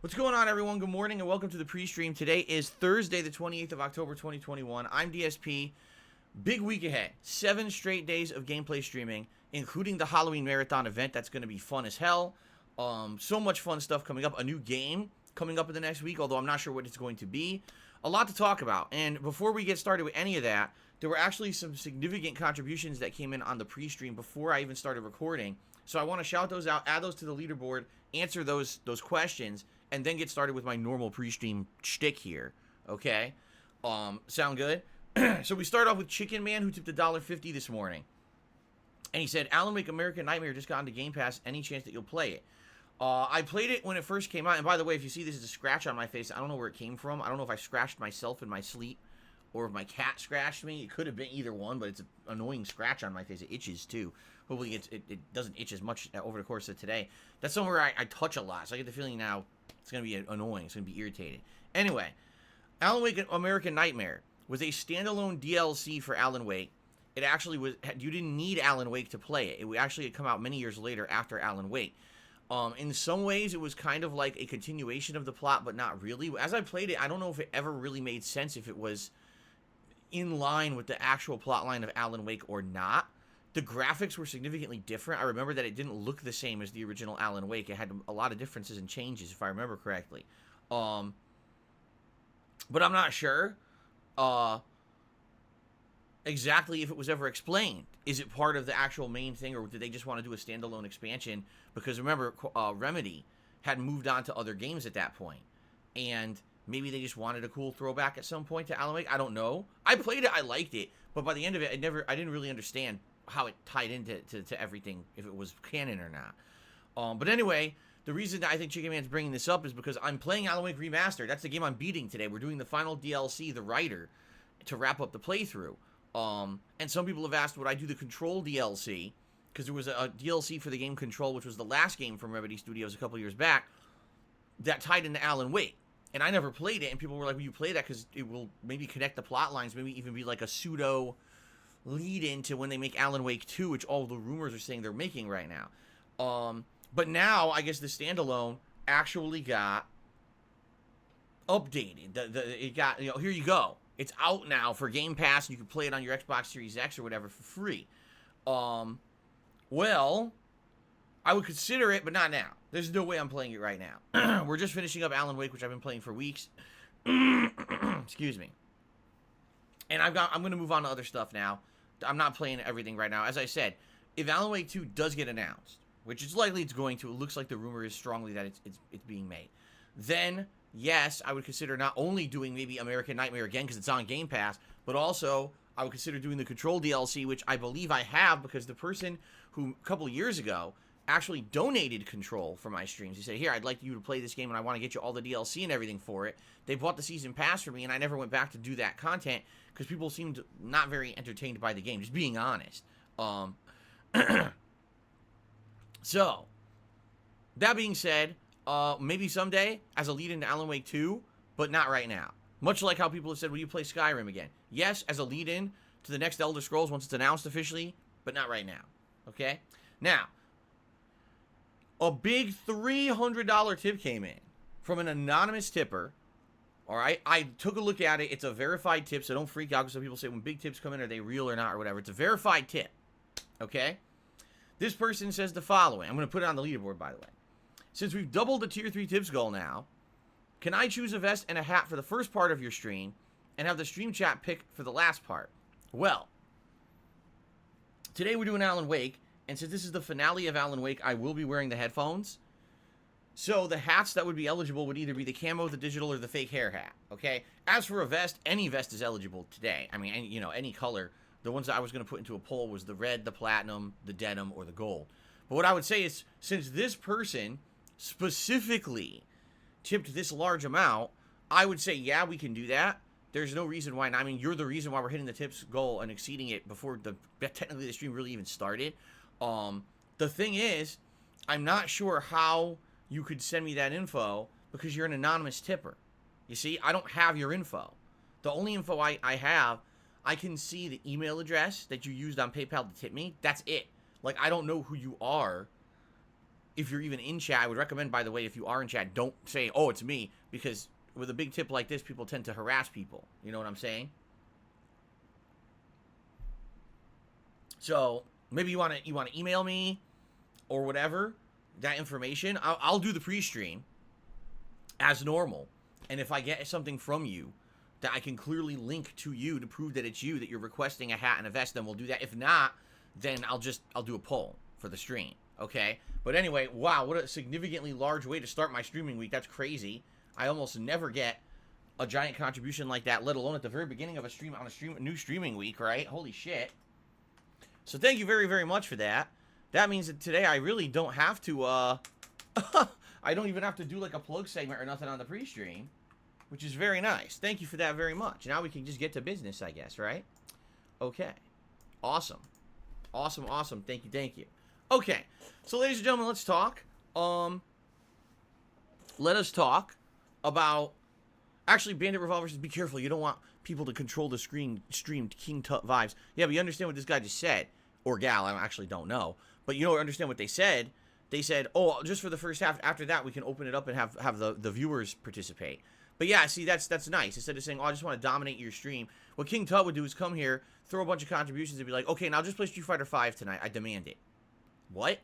What's going on, everyone? Good morning and welcome to the pre-stream. Today is Thursday, the 28th of October, 2021. I'm DSP. Big week ahead. 7 straight days of gameplay streaming, including the Halloween Marathon event. That's going to be fun as hell. So much fun stuff coming up. A new game coming up in the next week, although I'm not sure what it's going to be. A lot to talk about. And before we get started with any of that, there were actually some significant contributions that came in on the pre-stream before I even started recording. So I want to shout those out, add those to the leaderboard, answer those questions, and then get started with my normal pre-stream shtick here, okay? Sound good? So we start off with Chicken Man, who tipped $1.50 this morning. And he said, Alan Wake American Nightmare just got into Game Pass. Any chance that you'll play it? I played it when it first came out. And by the way, if you see this is a scratch on my face, I don't know where it came from. I don't know if I scratched myself in my sleep or if my cat scratched me. It could have been either one, but it's an annoying scratch on my face. It itches, too. Hopefully it doesn't itch as much over the course of today. That's somewhere I touch a lot, so I get the feeling now it's going to be annoying. It's going to be irritating. Anyway, Alan Wake American Nightmare was a standalone DLC for Alan Wake. It actually was, you didn't need Alan Wake to play it. It actually had come out many years later after Alan Wake. In some ways, it was kind of like a continuation of the plot, but not really. As I played it, I don't know if it ever really made sense if it was in line with the actual plot line of Alan Wake or not. The graphics were significantly different. I remember that it didn't look the same as the original Alan Wake. It had a lot of differences and changes, if I remember correctly. But I'm not sure exactly if it was ever explained. Is it part of the actual main thing, or did they just want to do a standalone expansion? Because remember, Remedy had moved on to other games at that point, and maybe they just wanted a cool throwback at some point to Alan Wake. I don't know. I played it, I liked it, but by the end of it, I didn't really understand how it tied into everything, if it was canon or not. But anyway, the reason that I think Chicken Man's bringing this up is because I'm playing Alan Wake Remastered. That's the game I'm beating today. We're doing the final DLC, The Writer, to wrap up the playthrough. And some people have asked, would I do the Control DLC? Because there was a DLC for the game Control, which was the last game from Remedy Studios a couple years back, that tied into Alan Wake. And I never played it, and people were like, will you play that? Because it will maybe connect the plot lines, maybe even be like a pseudo lead into when they make Alan Wake 2, which all the rumors are saying they're making right now. But now, I guess the standalone actually got updated. It got, here you go. It's out now for Game Pass, and you can play it on your Xbox Series X or whatever for free. Well, I would consider it, but not now. There's no way I'm playing it right now. We're just finishing up Alan Wake, which I've been playing for weeks. Excuse me. And I'm going to move on to other stuff now. I'm not playing everything right now. As I said, if Alan Wake 2 does get announced, which is likely it's going to, it looks like the rumor is strongly that it's being made, then yes, I would consider not only doing maybe American Nightmare again because it's on Game Pass, but also I would consider doing the Control DLC, which I believe I have because the person who a couple years ago actually donated Control for my streams. He said, here, I'd like you to play this game and I want to get you all the DLC and everything for it. They bought the season pass for me and I never went back to do that content because people seemed not very entertained by the game, just being honest. So, that being said, maybe someday as a lead into Alan Wake 2, but not right now. Much like how people have said, will you play Skyrim again? Yes, as a lead in to the next Elder Scrolls once it's announced officially, but not right now. Okay? Now, a big $300 tip came in from an anonymous tipper. All right? I took a look at it. It's a verified tip, so don't freak out because some people say when big tips come in, are they real or not or whatever. It's a verified tip. Okay? This person says the following. I'm going to put it on the leaderboard, by the way. Since we've doubled the Tier 3 tips goal now, can I choose a vest and a hat for the first part of your stream and have the stream chat pick for the last part? Well, today we're doing Alan Wake, and since this is the finale of Alan Wake, I will be wearing the headphones. So the hats that would be eligible would either be the camo, the digital, or the fake hair hat, okay? As for a vest, any vest is eligible today. I mean, any color. The ones that I was going to put into a poll was the red, the platinum, the denim, or the gold. But what I would say is, since this person specifically tipped this large amount, I would say, yeah, we can do that. There's no reason why not. I mean, you're the reason why we're hitting the tips goal and exceeding it before technically the stream really even started. The thing is, I'm not sure how you could send me that info because you're an anonymous tipper. You see, I don't have your info. The only info I have, I can see the email address that you used on PayPal to tip me. That's it. Like, I don't know who you are if you're even in chat, I would recommend, by the way, if you are in chat, don't say, oh, it's me, because with a big tip like this, people tend to harass people. You know what I'm saying? So maybe you want to email me or whatever, that information. I'll do the pre-stream as normal. And if I get something from you that I can clearly link to you to prove that it's you, that you're requesting a hat and a vest, then we'll do that. If not, then I'll do a poll for the stream, okay? But anyway, wow, what a significantly large way to start my streaming week. That's crazy. I almost never get a giant contribution like that, let alone at the very beginning of a new streaming week, right? Holy shit. So thank you very, very much for that. That means that today I really don't have to, I don't even have to do like a plug segment or nothing on the pre-stream, which is very nice. Thank you for that very much. Now we can just get to business, I guess, right? Okay. Awesome. Awesome, awesome. Thank you, thank you. Okay. So, ladies and gentlemen, let's talk. Let us talk about... Actually, Bandit Revolver says, be careful. You don't want people to control the streamed King Tut vibes. Yeah, but you understand what this guy just said. Or gal, I actually don't know. But you don't understand what they said. They said, oh, just for the first half. After that, we can open it up and have the viewers participate. But yeah, see, that's nice. Instead of saying, oh, I just want to dominate your stream. What King Tut would do is come here, throw a bunch of contributions, and be like, okay, now just play Street Fighter V tonight. I demand it. What?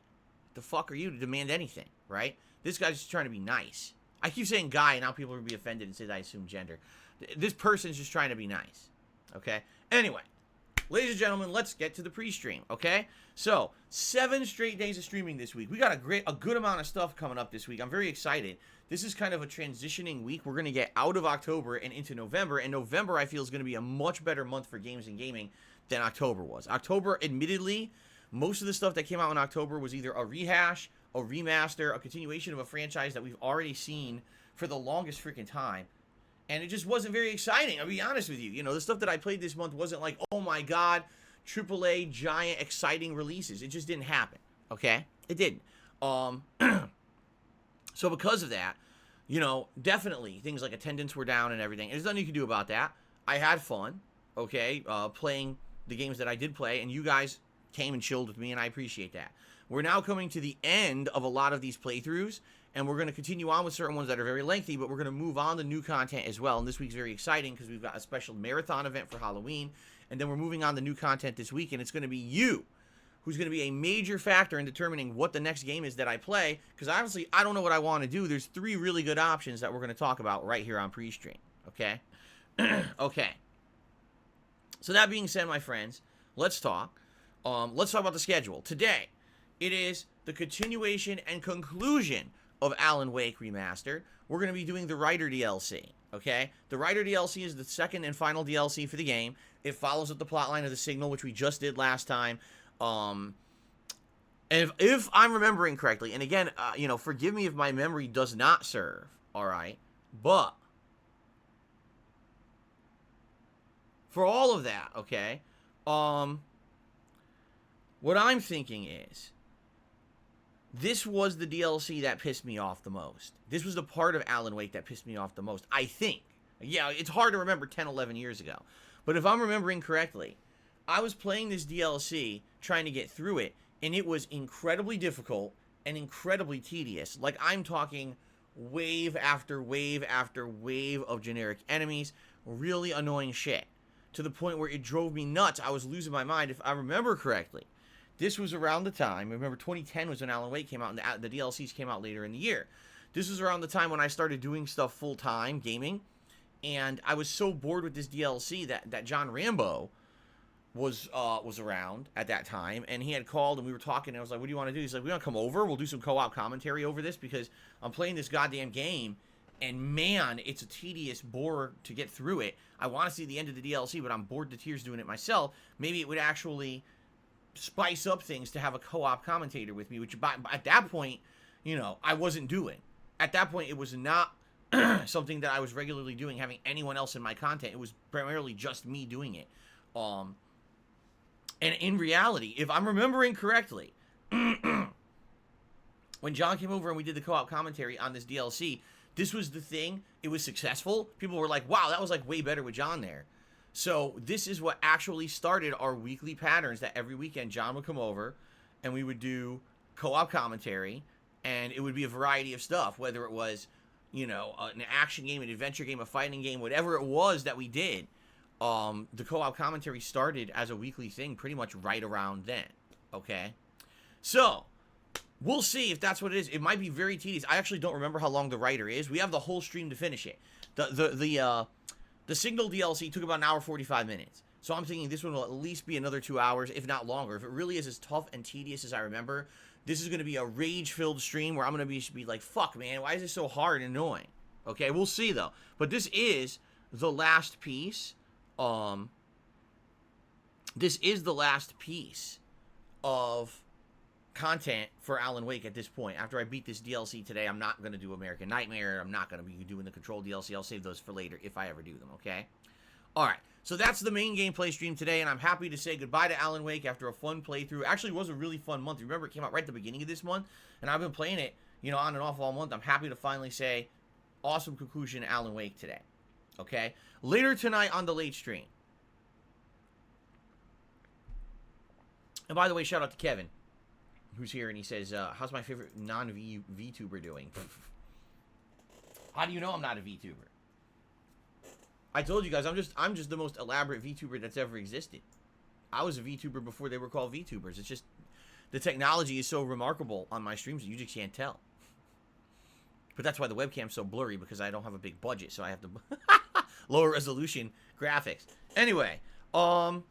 The fuck are you to demand anything, right? This guy's just trying to be nice. I keep saying guy, and now people will be offended and say that I assume gender. This person's just trying to be nice, okay? Anyway, ladies and gentlemen, let's get to the pre-stream, okay? So, 7 straight days of streaming this week. We got a good amount of stuff coming up this week. I'm very excited. This is kind of a transitioning week. We're going to get out of October and into November, and November, I feel, is going to be a much better month for games and gaming than October was. October, admittedly, most of the stuff that came out in October was either a rehash, a remaster, a continuation of a franchise that we've already seen for the longest freaking time. And it just wasn't very exciting, I'll be honest with you. You know, the stuff that I played this month wasn't like, oh my god, AAA, giant, exciting releases. It just didn't happen, okay? It didn't. So because of that, you know, definitely things like attendance were down and everything. There's nothing you can do about that. I had fun, okay, playing the games that I did play, and you guys came and chilled with me, and I appreciate that. We're now coming to the end of a lot of these playthroughs, and we're going to continue on with certain ones that are very lengthy, but we're going to move on to new content as well. And this week's very exciting because we've got a special marathon event for Halloween, and then we're moving on to new content this week, and it's going to be you who's going to be a major factor in determining what the next game is that I play, because honestly, I don't know what I want to do. There's 3 really good options that we're going to talk about right here on pre-stream, okay? Okay. So that being said, my friends, let's talk. Let's talk about the schedule. Today, it is the continuation and conclusion of Alan Wake Remastered. We're going to be doing the Writer DLC, okay? The Writer DLC is the second and final DLC for the game. It follows up the plotline of The Signal, which we just did last time. If I'm remembering correctly, and again, you know, forgive me if my memory does not serve, all right? But for all of that, okay, what I'm thinking is, this was the DLC that pissed me off the most. This was the part of Alan Wake that pissed me off the most, I think. Yeah, it's hard to remember 10, 11 years ago. But if I'm remembering correctly, I was playing this DLC, trying to get through it, and it was incredibly difficult and incredibly tedious. Like, I'm talking wave after wave after wave of generic enemies, really annoying shit, to the point where it drove me nuts. I was losing my mind, if I remember correctly. This was around the time, remember 2010 was when Alan Wake came out, and the DLCs came out later in the year. This was around the time when I started doing stuff full-time, gaming, and I was so bored with this DLC that John Rambo was around at that time, and he had called, and we were talking, and I was like, what do you want to do? He's like, we want to come over, we'll do some co-op commentary over this, because I'm playing this goddamn game, and man, it's a tedious bore to get through it. I want to see the end of the DLC, but I'm bored to tears doing it myself. Maybe it would actually spice up things to have a co-op commentator with me, which at that point, you know, I wasn't doing. At that point, it was not something that I was regularly doing, having anyone else in my content. It was primarily just me doing it. And in reality, if I'm remembering correctly, when John came over and we did the co-op commentary on this DLC, this was the thing. It was successful. People were like, wow, that was like way better with John there. So this is what actually started our weekly patterns, that every weekend John would come over and we would do co-op commentary, And it would be a variety of stuff, whether it was, you know, an action game, an adventure game, a fighting game, whatever it was that we did. The co-op commentary started as a weekly thing pretty much right around then, okay? So, we'll see if that's what it is. It might be very tedious. I actually don't remember how long the writer is. We have the whole stream to finish it. The Signal DLC took about an hour 45 minutes. So I'm thinking this one will at least be another 2 hours, if not longer. If it really is as tough and tedious as I remember, this is going to be a rage-filled stream where I'm going to be like, fuck, man, why is this so hard and annoying? Okay, we'll see, though. But this is the last piece. This is the last piece of content for Alan Wake at this point. After I beat this DLC today, I'm not going to do American Nightmare. I'm not going to be doing the Control DLC. I'll save those for later if I ever do them, okay? All right, so that's the main gameplay stream today, and I'm happy to say goodbye to Alan Wake after a fun playthrough. Actually, it was a really fun month. Remember, it came out right at the beginning of this month, and I've been playing it, you know, on and off all month. I'm happy to finally say awesome conclusion to Alan Wake today, okay? Later tonight on the late stream. And by the way, shout out to Kevin, who's here, and he says, how's my favorite non-VTuber doing? How do you know I'm not a VTuber? I told you guys, I'm just the most elaborate VTuber that's ever existed. I was a VTuber before they were called VTubers. It's just, the technology is so remarkable on my streams that you just can't tell. But that's why the webcam's so blurry, because I don't have a big budget, so I have to lower resolution graphics. Anyway, so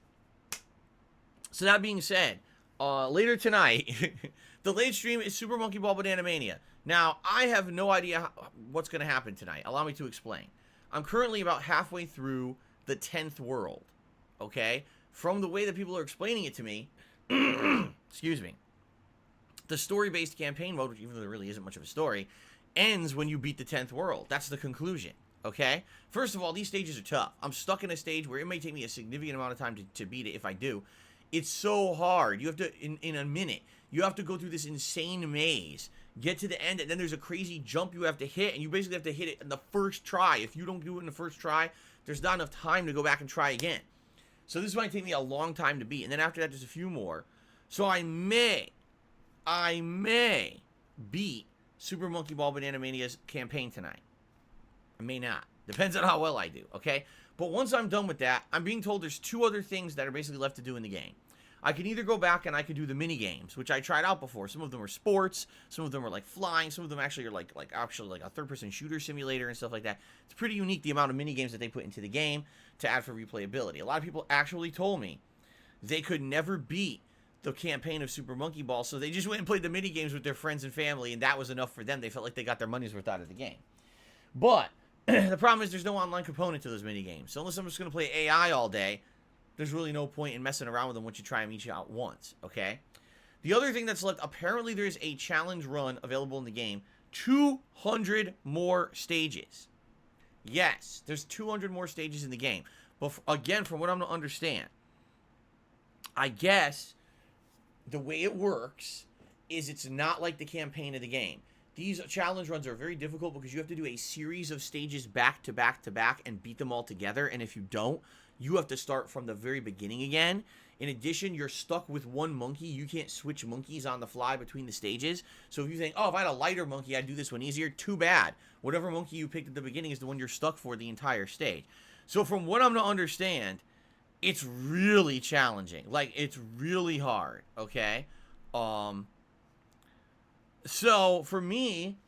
that being said, later tonight, the late stream is Super Monkey Ball Banana Mania. Now, I have no idea what's going to happen tonight. Allow me to explain. I'm currently about halfway through the 10th world, okay? From the way that people are explaining it to me, excuse me, the story-based campaign mode, which even though there really isn't much of a story, ends when you beat the 10th world. That's the conclusion, okay? First of all, these stages are tough. I'm stuck in a stage where it may take me a significant amount of time to beat it if I do. It's so hard. You have to, in a minute, you have to go through this insane maze, get to the end, and then there's a crazy jump you have to hit, and you basically have to hit it in the first try. If you don't do it in the first try, there's not enough time to go back and try again. So this might take me a long time to beat, and then after that, there's a few more. So I may beat Super Monkey Ball Banana Mania's campaign tonight. I may not. Depends on how well I do, okay? But once I'm done with that, I'm being told there's two other things that are basically left to do in the game. I can either go back and I could do the mini games, which I tried out before. Some of them were sports, some of them were like flying, some of them actually are like a third-person shooter simulator and stuff like that. It's pretty unique the amount of mini games that they put into the game to add for replayability. A lot of people actually told me they could never beat the campaign of Super Monkey Ball, so they just went and played the mini games with their friends and family, and that was enough for them. They felt like they got their money's worth out of the game. But the problem is there's no online component to those mini games. So unless I'm just going to play AI all day, there's really no point in messing around with them once you try them each out once, okay? The other thing that's left, apparently there's a challenge run available in the game. 200 more stages. Yes, there's 200 more stages in the game. But again, from what I'm to understand, I guess the way it works is it's not like the campaign of the game. These challenge runs are very difficult because you have to do a series of stages back to back to back and beat them all together. And if you don't, you have to start from the very beginning again. In addition, you're stuck with one monkey. You can't switch monkeys on the fly between the stages. So if you think, oh, if I had a lighter monkey, I'd do this one easier, too bad. Whatever monkey you picked at the beginning is the one you're stuck for the entire stage. So from what I'm to understand, it's really challenging. Like, it's really hard, okay? So for me,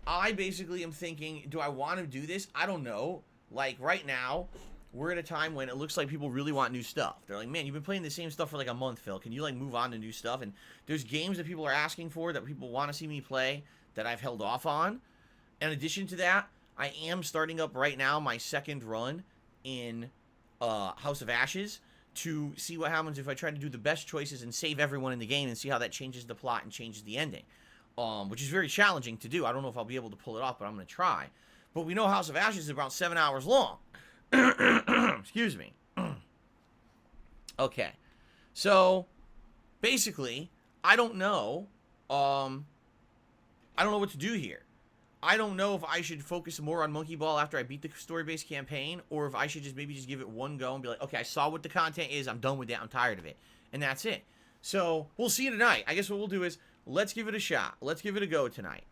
I basically am thinking, do I want to do this? I don't know. Like, right now, we're at a time when it looks like people really want new stuff. They're like, man, you've been playing the same stuff for like a month, Phil. Can you like move on to new stuff? And there's games that people are asking for that people want to see me play that I've held off on. In addition to that, I am starting up right now my second run in House of Ashes to see what happens if I try to do the best choices and save everyone in the game and see how that changes the plot and changes the ending. Which is very challenging to do. I don't know if I'll be able to pull it off, but I'm going to try. But we know House of Ashes is about 7 hours long. Excuse me. Okay. So, basically, I don't know. I don't know what to do here. I don't know if I should focus more on Monkey Ball after I beat the story-based campaign, or if I should just maybe just give it one go and be like, okay, I saw what the content is, I'm done with it, I'm tired of it. And that's it. So, we'll see you tonight. I guess what we'll do is, let's give it a shot. Let's give it a go tonight.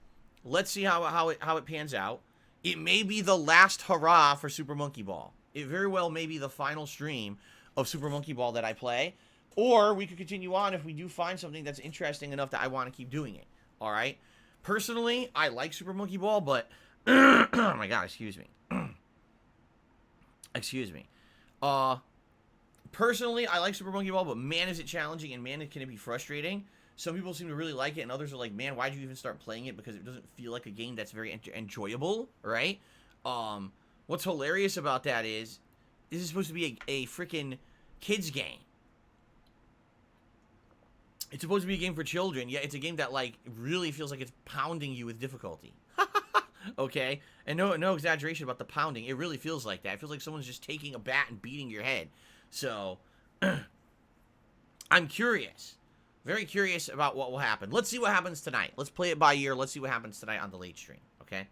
Let's see how it pans out. It may be the last hurrah for Super Monkey Ball. It very well may be the final stream of Super Monkey Ball that I play. Or we could continue on if we do find something that's interesting enough that I want to keep doing it. All right? Personally, I like Super Monkey Ball, but... oh my god, excuse me. Excuse me. Personally, I like Super Monkey Ball, but man, is it challenging, and man, can it be frustrating. Some people seem to really like it, and others are like, man, why'd you even start playing it? Because it doesn't feel like a game that's very enjoyable, right? What's hilarious about that is, this is supposed to be a freaking kids game. It's supposed to be a game for children, yet it's a game that, like, really feels like it's pounding you with difficulty. Okay? And no exaggeration about the pounding. It really feels like that. It feels like someone's just taking a bat and beating your head. So, I'm curious. Very curious about what will happen. Let's see what happens tonight. Let's play it by ear. Let's see what happens tonight on the late stream, okay?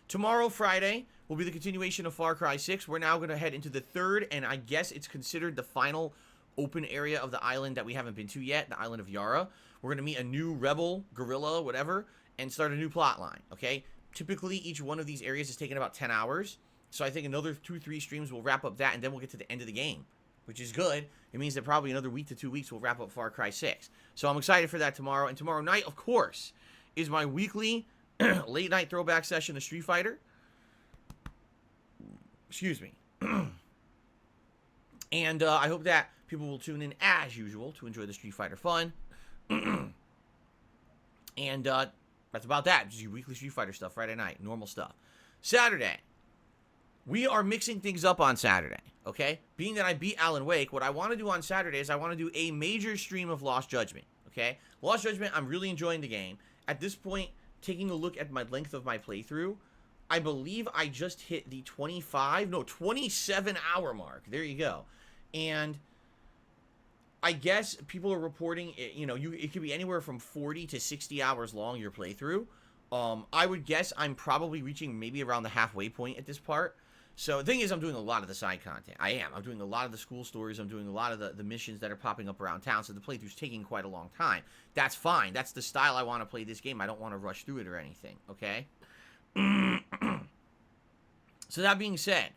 Tomorrow, Friday, will be the continuation of Far Cry 6. We're now going to head into the third, and I guess it's considered the final open area of the island that we haven't been to yet, the island of Yara. We're going to meet a new rebel, guerrilla, whatever, and start a new plot line, okay? Typically, each one of these areas is taking about 10 hours, so I think another 2-3 streams will wrap up that, and then we'll get to the end of the game, which is good. It means that probably another week to 2 weeks we'll wrap up Far Cry 6. So I'm excited for that tomorrow, and tomorrow night, of course, is my weekly late-night throwback session of Street Fighter. Excuse me. And I hope that people will tune in as usual to enjoy the Street Fighter fun. And that's about that. Just your weekly Street Fighter stuff Friday night. Normal stuff. Saturday. We are mixing things up on Saturday, okay? Being that I beat Alan Wake, what I want to do on Saturday is I want to do a major stream of Lost Judgment, okay? Lost Judgment, I'm really enjoying the game. At this point, taking a look at my length of my playthrough, I believe I just hit the 27-hour mark. There you go. And I guess people are reporting, you know, it could be anywhere from 40 to 60 hours long, your playthrough. I would guess I'm probably reaching maybe around the halfway point at this part. So the thing is, I'm doing a lot of the side content. I am. I'm doing a lot of the school stories. I'm doing a lot of the missions that are popping up around town. So the playthrough's taking quite a long time. That's fine. That's the style I want to play this game. I don't want to rush through it or anything. Okay? So that being said,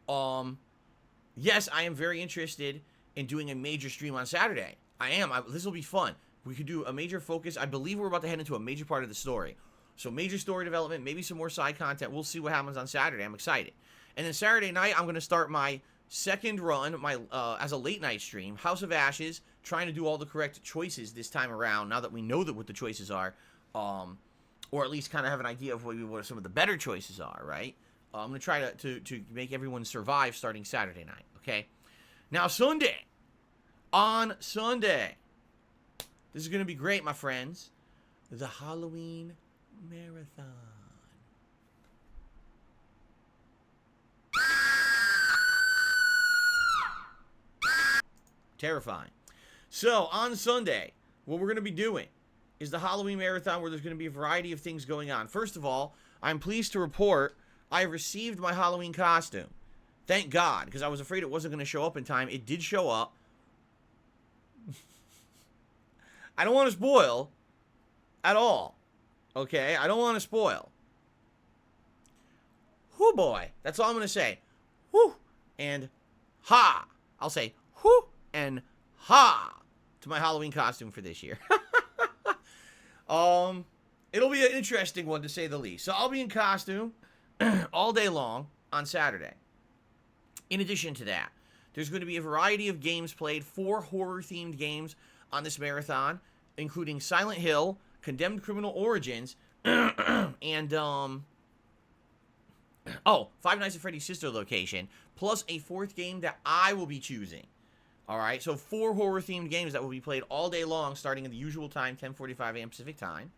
yes, I am very interested in doing a major stream on Saturday. I am. This will be fun. We could do a major focus. I believe we're about to head into a major part of the story. So major story development, maybe some more side content. We'll see what happens on Saturday. I'm excited. And then Saturday night, I'm going to start my second run, as a late night stream, House of Ashes, trying to do all the correct choices this time around, now that we know what the choices are, or at least kind of have an idea of what some of the better choices are, right? I'm going to try to make everyone survive starting Saturday night, okay? Now, Sunday. On Sunday. This is going to be great, my friends. The Halloween Marathon. Terrifying. So, on Sunday, what we're going to be doing is the Halloween Marathon, where there's going to be a variety of things going on. First of all, I'm pleased to report I received my Halloween costume. Thank God, because I was afraid it wasn't going to show up in time. It did show up. I don't want to spoil at all. Okay? I don't want to spoil. Whoo boy. That's all I'm going to say. Whoo and ha. I'll say whoo and ha to my Halloween costume for this year. It'll be an interesting one, to say the least. So I'll be in costume all day long on Saturday. In addition to that, there's going to be a variety of games played, 4 horror-themed games on this marathon, including Silent Hill, Condemned Criminal Origins, and, Five Nights at Freddy's Sister Location, plus a 4th game that I will be choosing. Alright, so 4 horror-themed games that will be played all day long, starting at the usual time, 10:45 a.m. Pacific Time.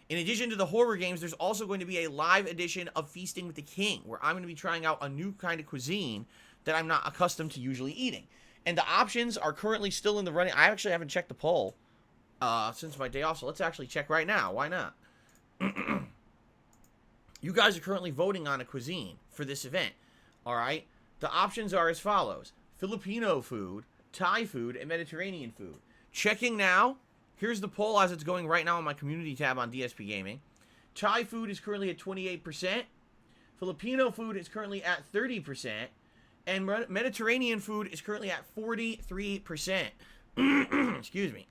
In addition to the horror games, there's also going to be a live edition of Feasting with the King, where I'm going to be trying out a new kind of cuisine that I'm not accustomed to usually eating. And the options are currently still in the running. I actually haven't checked the poll since my day off, so let's actually check right now. Why not? You guys are currently voting on a cuisine for this event. All right? The options are as follows: Filipino food, Thai food, and Mediterranean food. Checking now. Here's the poll as it's going right now on my community tab on DSP Gaming. Thai food is currently at 28%. Filipino food is currently at 30%. And Mediterranean food is currently at 43%. Excuse me.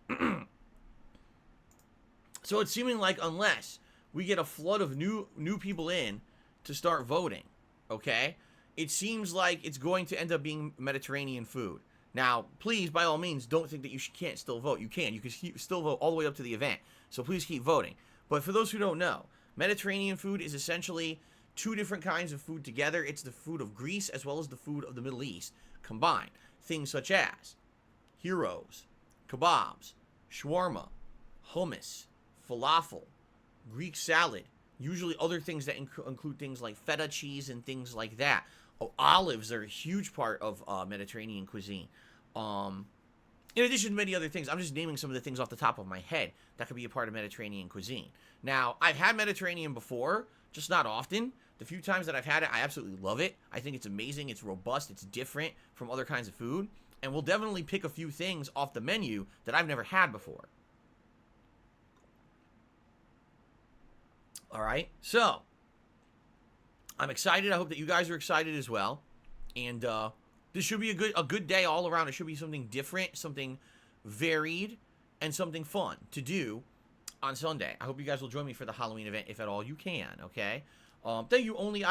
So it's seeming like unless we get a flood of new people in to start voting, okay, it seems like it's going to end up being Mediterranean food. Now, please, by all means, don't think that you can't still vote. You can. You can still vote all the way up to the event. So please keep voting. But for those who don't know, Mediterranean food is essentially two different kinds of food together. It's the food of Greece as well as the food of the Middle East combined. Things such as gyros, kebabs, shawarma, hummus, falafel, Greek salad, usually other things that include things like feta cheese and things like that. Oh, olives are a huge part of Mediterranean cuisine. In addition to many other things, I'm just naming some of the things off the top of my head that could be a part of Mediterranean cuisine. Now, I've had Mediterranean before, just not often. The few times that I've had it, I absolutely love it. I think it's amazing, it's robust, it's different from other kinds of food. And we'll definitely pick a few things off the menu that I've never had before. All right, so I'm excited. I hope that you guys are excited as well. And this should be a good day all around. It should be something different, something varied, and something fun to do on Sunday. I hope you guys will join me for the Halloween event if at all you can, okay? Thank you, only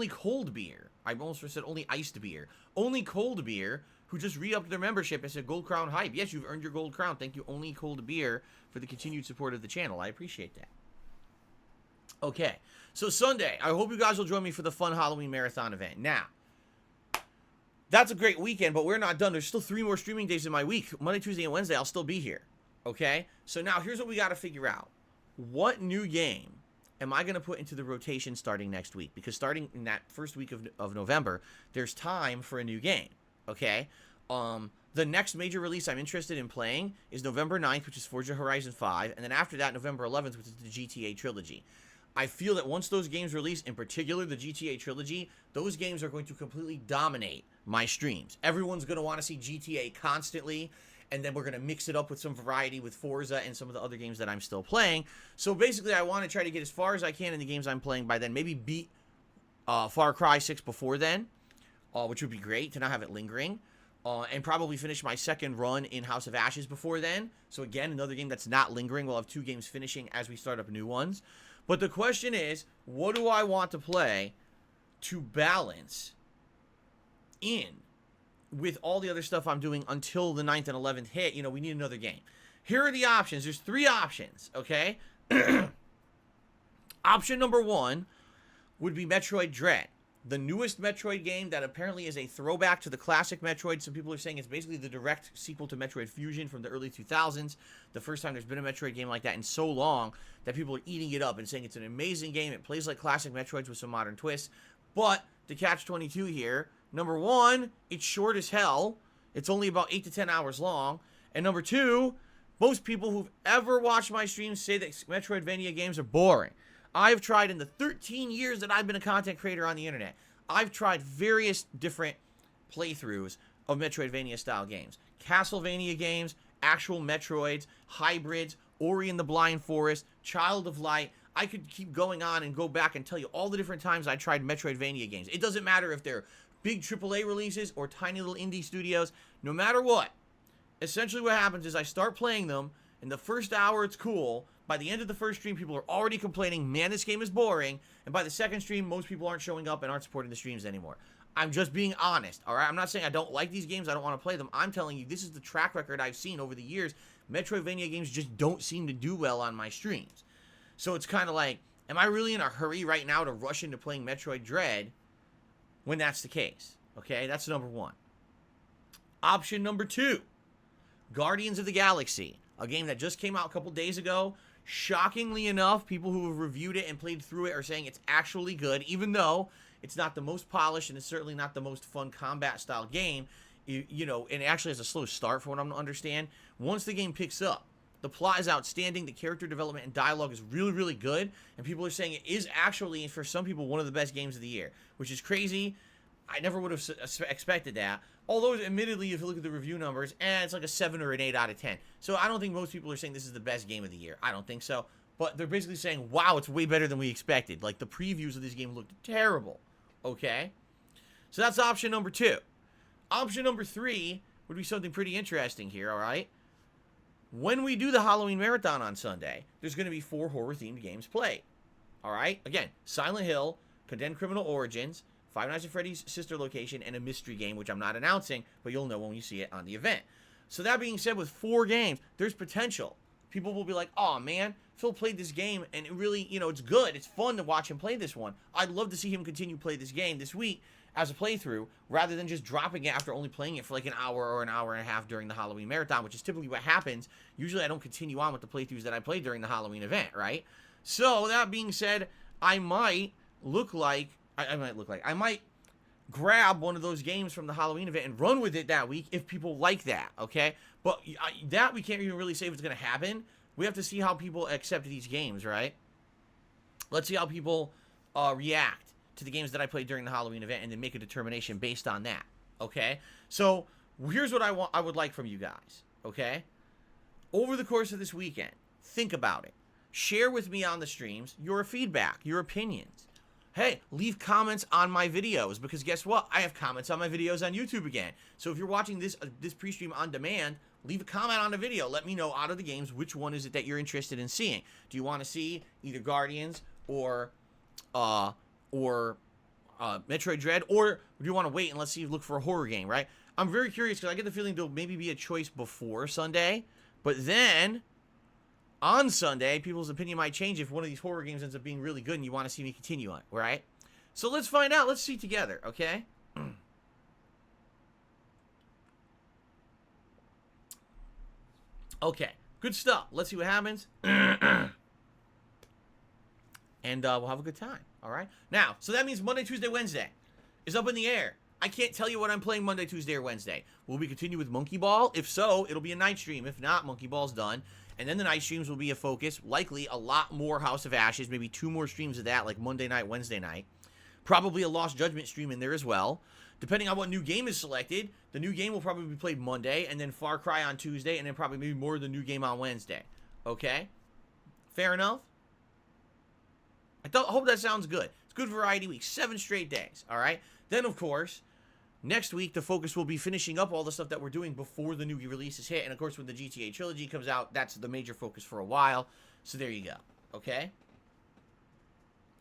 cold beer. I almost said only iced beer. Only cold beer, who just re-upped their membership and said Gold Crown Hype. Yes, you've earned your Gold Crown. Thank you, only cold beer, for the continued support of the channel. I appreciate that. Okay, so Sunday, I hope you guys will join me for the fun Halloween marathon event. Now, that's a great weekend, but we're not done. There's still 3 more streaming days in my week. Monday, Tuesday, and Wednesday, I'll still be here. Okay? So now, here's what we got to figure out. What new game am I going to put into the rotation starting next week? Because starting in that first week of November, there's time for a new game. Okay? The next major release I'm interested in playing is November 9th, which is Forza Horizon 5. And then after that, November 11th, which is the GTA Trilogy. I feel that once those games release, in particular the GTA Trilogy, those games are going to completely dominate my streams. Everyone's going to want to see GTA constantly, and then we're going to mix it up with some variety with Forza and some of the other games that I'm still playing. So basically, I want to try to get as far as I can in the games I'm playing by then. Maybe beat Far Cry 6 before then, which would be great to not have it lingering. And probably finish my second run in House of Ashes before then. So again, another game that's not lingering. We'll have 2 games finishing as we start up new ones. But the question is, what do I want to play to balance in with all the other stuff I'm doing until the 9th and 11th hit? You know, we need another game. Here are the options. There's 3 options, okay? Option number 1 would be Metroid Dread, the newest Metroid game that apparently is a throwback to the classic Metroid. Some people are saying it's basically the direct sequel to Metroid Fusion from the early 2000s. The first time there's been a Metroid game like that in so long that people are eating it up and saying it's an amazing game. It plays like classic Metroids with some modern twists. But the catch-22 here, number 1, it's short as hell. It's only about 8 to 10 hours long. And number 2, most people who've ever watched my streams say that Metroidvania games are boring. I've tried in the 13 years that I've been a content creator on the internet, I've tried various different playthroughs of Metroidvania-style games. Castlevania games, actual Metroids, hybrids, Ori and the Blind Forest, Child of Light. I could keep going on and go back and tell you all the different times I tried Metroidvania games. It doesn't matter if they're big AAA releases or tiny little indie studios. No matter what, essentially what happens is I start playing them. In the first hour, it's cool. By the end of the first stream, people are already complaining, man, this game is boring. And by the second stream, most people aren't showing up and aren't supporting the streams anymore. I'm just being honest, all right? I'm not saying I don't like these games. I don't want to play them. I'm telling you, this is the track record I've seen over the years. Metroidvania games just don't seem to do well on my streams. So it's kind of like, am I really in a hurry right now to rush into playing Metroid Dread when that's the case? Okay, that's number 1. Option number 2, Guardians of the Galaxy, a game that just came out a couple days ago. Shockingly enough, people who have reviewed it and played through it are saying it's actually good, even though it's not the most polished and it's certainly not the most fun combat-style game. You know, and it actually has a slow start for what I'm to understand. Once the game picks up, the plot is outstanding, the character development and dialogue is really, really good, and people are saying it is actually, for some people, one of the best games of the year, which is crazy. I never would have expected that. Although, admittedly, if you look at the review numbers, it's like a 7 or an 8 out of 10. So I don't think most people are saying this is the best game of the year. I don't think so. But they're basically saying, wow, it's way better than we expected. Like, the previews of this game looked terrible. Okay? So that's option number 2. Option number 3 would be something pretty interesting here, all right? When we do the Halloween Marathon on Sunday, there's going to be 4 horror-themed games played. All right? Again, Silent Hill, Condemned Criminal Origins, Five Nights at Freddy's Sister Location, and a mystery game, which I'm not announcing, but you'll know when you see it on the event. So that being said, with 4 games, there's potential. People will be like, oh, man, Phil played this game, and it really, it's good. It's fun to watch him play this one. I'd love to see him continue to play this game this week as a playthrough, rather than just dropping it after only playing it for like an hour or an hour and a half during the Halloween Marathon, which is typically what happens. Usually I don't continue on with the playthroughs that I played during the Halloween event, right? So, that being said, I might grab one of those games from the Halloween event and run with it that week if people like that, okay? But that we can't even really say if it's going to happen. We have to see how people accept these games, right? Let's see how people react to the games that I played during the Halloween event and then make a determination based on that, okay? So, here's what I would like from you guys, okay? Over the course of this weekend, think about it. Share with me on the streams your feedback, your opinions. Hey, leave comments on my videos, because guess what? I have comments on my videos on YouTube again. So if you're watching this pre-stream on demand, leave a comment on the video. Let me know out of the games which one is it that you're interested in seeing. Do you want to see either Guardians or Metroid Dread, or do you want to wait and look for a horror game, right? I'm very curious because I get the feeling there'll maybe be a choice before Sunday, but then on Sunday, people's opinion might change if one of these horror games ends up being really good and you want to see me continue on, right? So let's find out. Let's see together, okay? Okay, good stuff. Let's see what happens. And we'll have a good time, all right? Now, so that means Monday, Tuesday, Wednesday is up in the air. I can't tell you what I'm playing Monday, Tuesday, or Wednesday. Will we continue with Monkey Ball? If so, it'll be a night stream. If not, Monkey Ball's done. And then the night streams will be a focus. Likely a lot more House of Ashes. Maybe 2 more streams of that, like Monday night, Wednesday night. Probably a Lost Judgment stream in there as well. Depending on what new game is selected, the new game will probably be played Monday, and then Far Cry on Tuesday, and then probably maybe more of the new game on Wednesday. Okay? Fair enough? I hope that sounds good. It's good variety week. 7 straight days. All right? Then, of course, next week, the focus will be finishing up all the stuff that we're doing before the new releases hit. And, of course, when the GTA Trilogy comes out, that's the major focus for a while. So, there you go. Okay?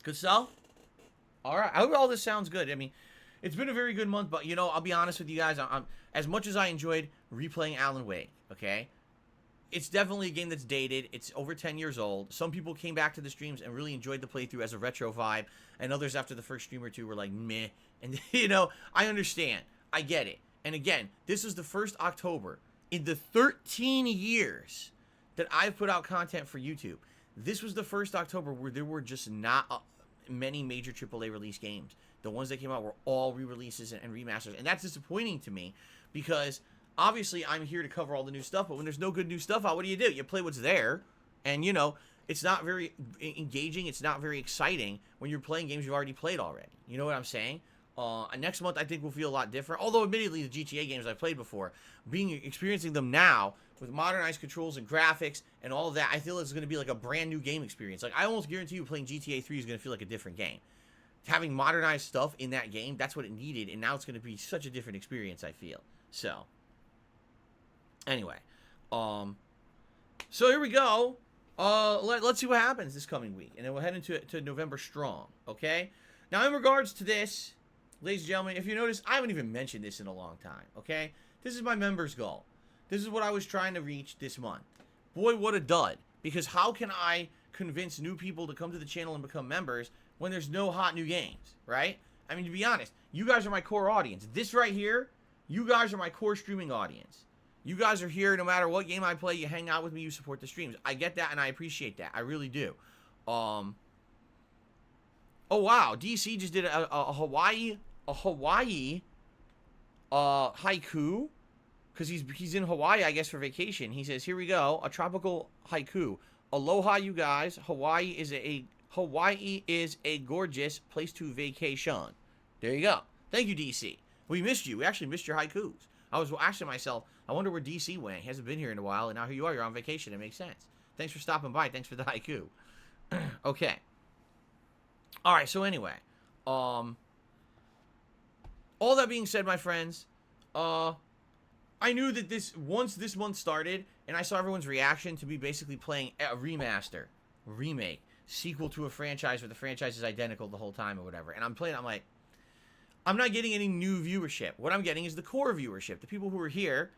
Good stuff? All right. I hope all this sounds good. I mean, it's been a very good month, but, I'll be honest with you guys. I'm as much as I enjoyed replaying Alan Wake, okay? It's definitely a game that's dated. It's over 10 years old. Some people came back to the streams and really enjoyed the playthrough as a retro vibe, and others after the first stream or two were like, meh. And, I understand. I get it. And again, this is the first October in the 13 years that I've put out content for YouTube. This was the first October where there were just not many major AAA release games. The ones that came out were all re-releases and remasters. And that's disappointing to me because obviously I'm here to cover all the new stuff, but when there's no good new stuff out, what do? You play what's there. And, it's not very engaging. It's not very exciting when you're playing games you've already played already. You know what I'm saying? Next month, I think will feel a lot different. Although, admittedly, the GTA games I've played before, experiencing them now with modernized controls and graphics and all of that, I feel it's going to be like a brand new game experience. Like, I almost guarantee you playing GTA 3 is going to feel like a different game. Having modernized stuff in that game, that's what it needed, and now it's going to be such a different experience, I feel. So, anyway. So, here we go. Let's see what happens this coming week, and then we'll head into November strong, okay? Now, in regards to this, ladies and gentlemen, if you notice, I haven't even mentioned this in a long time, okay? This is my members' goal. This is what I was trying to reach this month. Boy, what a dud. Because how can I convince new people to come to the channel and become members when there's no hot new games, right? I mean, to be honest, you guys are my core audience. This right here, you guys are my core streaming audience. You guys are here no matter what game I play. You hang out with me. You support the streams. I get that, and I appreciate that. I really do. Oh, wow. DC just did a Hawaii haiku. Because he's in Hawaii, I guess, for vacation. He says, here we go. A tropical haiku. Aloha, you guys. Hawaii is a gorgeous place to vacation. There you go. Thank you, DC. We missed you. We actually missed your haikus. I was asking myself, I wonder where DC went. He hasn't been here in a while, and now here you are. You're on vacation. It makes sense. Thanks for stopping by. Thanks for the haiku. Okay. All right, so anyway. All that being said, my friends, I knew that once this month started, and I saw everyone's reaction to me basically playing a remaster, remake, sequel to a franchise where the franchise is identical the whole time or whatever, and I'm playing, I'm like, I'm not getting any new viewership. What I'm getting is the core viewership. The people who are here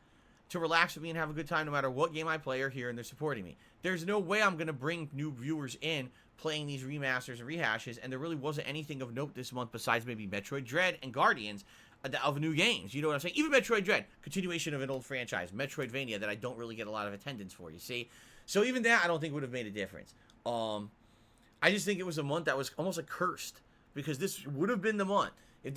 to relax with me and have a good time no matter what game I play are here and they're supporting me. There's no way I'm going to bring new viewers in playing these remasters and rehashes, and there really wasn't anything of note this month besides maybe Metroid Dread and Guardians of new games. You know what I'm saying? Even Metroid Dread, continuation of an old franchise, Metroidvania, that I don't really get a lot of attendance for, you see? So even that I don't think would have made a difference. I just think it was a month that was almost cursed, because this would have been the month. If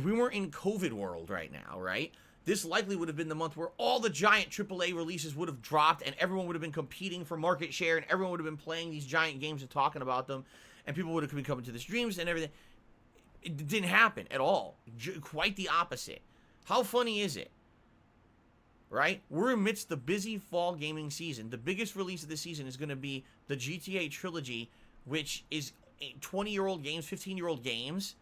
we weren't in COVID world right now, right? This likely would have been the month where all the giant AAA releases would have dropped and everyone would have been competing for market share and everyone would have been playing these giant games and talking about them and people would have been coming to the streams and everything. It didn't happen at all. Quite the opposite. How funny is it? Right? We're amidst the busy fall gaming season. The biggest release of the season is going to be the GTA trilogy, which is 20-year-old games, 15-year-old games.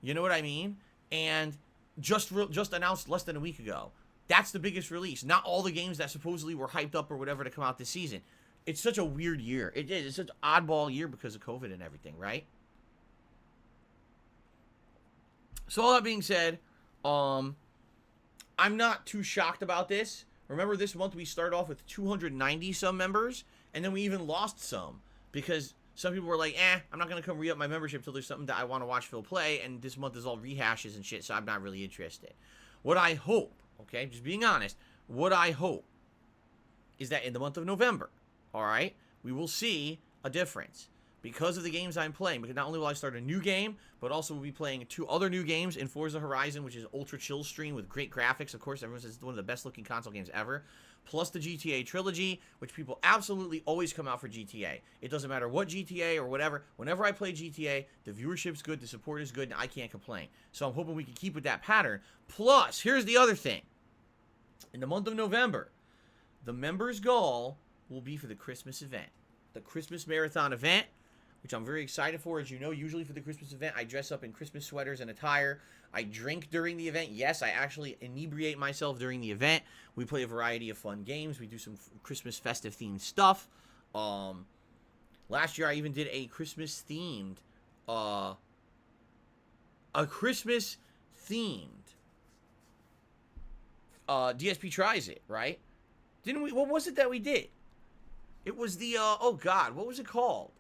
You know what I mean? And just announced less than a week ago. That's the biggest release. Not all the games that supposedly were hyped up or whatever to come out this season. It's such a weird year. It is. It's such an oddball year because of COVID and everything, right? So all that being said, I'm not too shocked about this. Remember, this month we started off with 290 some members, and then we even lost some because some people were like, I'm not going to come re-up my membership till there's something that I want to watch Phil play, and this month is all rehashes and shit, so I'm not really interested. What I hope, okay, just being honest, what I hope is that in the month of November, all right, we will see a difference because of the games I'm playing. Because not only will I start a new game, but also we'll be playing 2 other new games in Forza Horizon, which is Ultra Chill Stream with great graphics. Of course, everyone says it's one of the best looking console games ever. Plus the GTA trilogy, which people absolutely always come out for GTA. It doesn't matter what GTA or whatever. Whenever I play GTA, the viewership's good, the support is good, and I can't complain. So I'm hoping we can keep with that pattern. Plus, here's the other thing. In the month of November, the members' goal will be for the Christmas event. The Christmas Marathon event, which I'm very excited for. As you know, usually for the Christmas event, I dress up in Christmas sweaters and attire. I drink during the event. Yes, I actually inebriate myself during the event. We play a variety of fun games. We do some Christmas festive themed stuff. Last year, I even did a Christmas themed, DSP Tries It, right? Didn't we? What was it that we did? It was the, oh God, what was it called?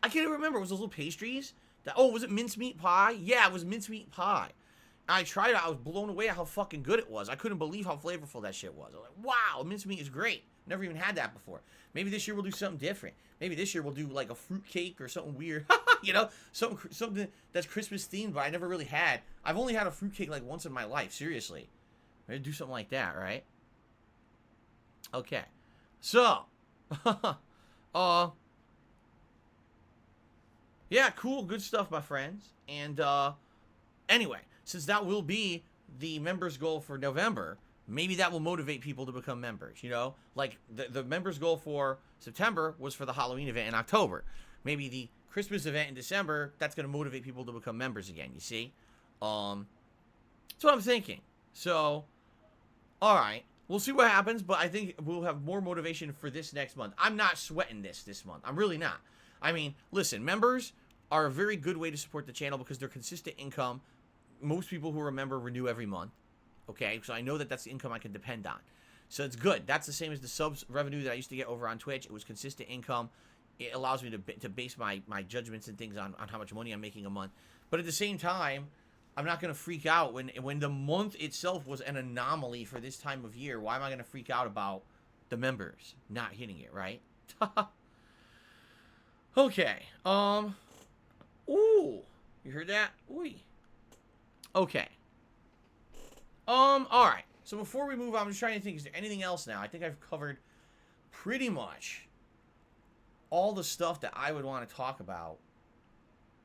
I can't even remember. It was those little pastries. Was it mincemeat pie? Yeah, it was mincemeat pie. I tried it. I was blown away at how fucking good it was. I couldn't believe how flavorful that shit was. I was like, wow, mincemeat is great. Never even had that before. Maybe this year we'll do something different. Maybe this year we'll do like a fruit cake or something weird. You know, something that's Christmas themed, but I never really had. I've only had a fruit cake like once in my life. Seriously. Maybe do something like that, right? Okay. So, yeah, cool, good stuff, my friends. And, anyway, since that will be the members' goal for November, maybe that will motivate people to become members, you know? Like, the members' goal for September was for the Halloween event in October. Maybe the Christmas event in December, that's going to motivate people to become members again, you see? That's what I'm thinking. So, alright, we'll see what happens, but I think we'll have more motivation for this next month. I'm not sweating this month. I'm really not. I mean, listen, members are a very good way to support the channel because they're consistent income. Most people who are a member renew every month. Okay, so I know that that's the income I can depend on. So it's good. That's the same as the subs revenue that I used to get over on Twitch. It was consistent income. It allows me to base my judgments and things on how much money I'm making a month. But at the same time, I'm not going to freak out when the month itself was an anomaly for this time of year. Why am I going to freak out about the members not hitting it, right? Okay. Ooh. You heard that? Ooh. Okay. Alright. So before we move on, I'm just trying to think, is there anything else now? I think I've covered pretty much all the stuff that I would want to talk about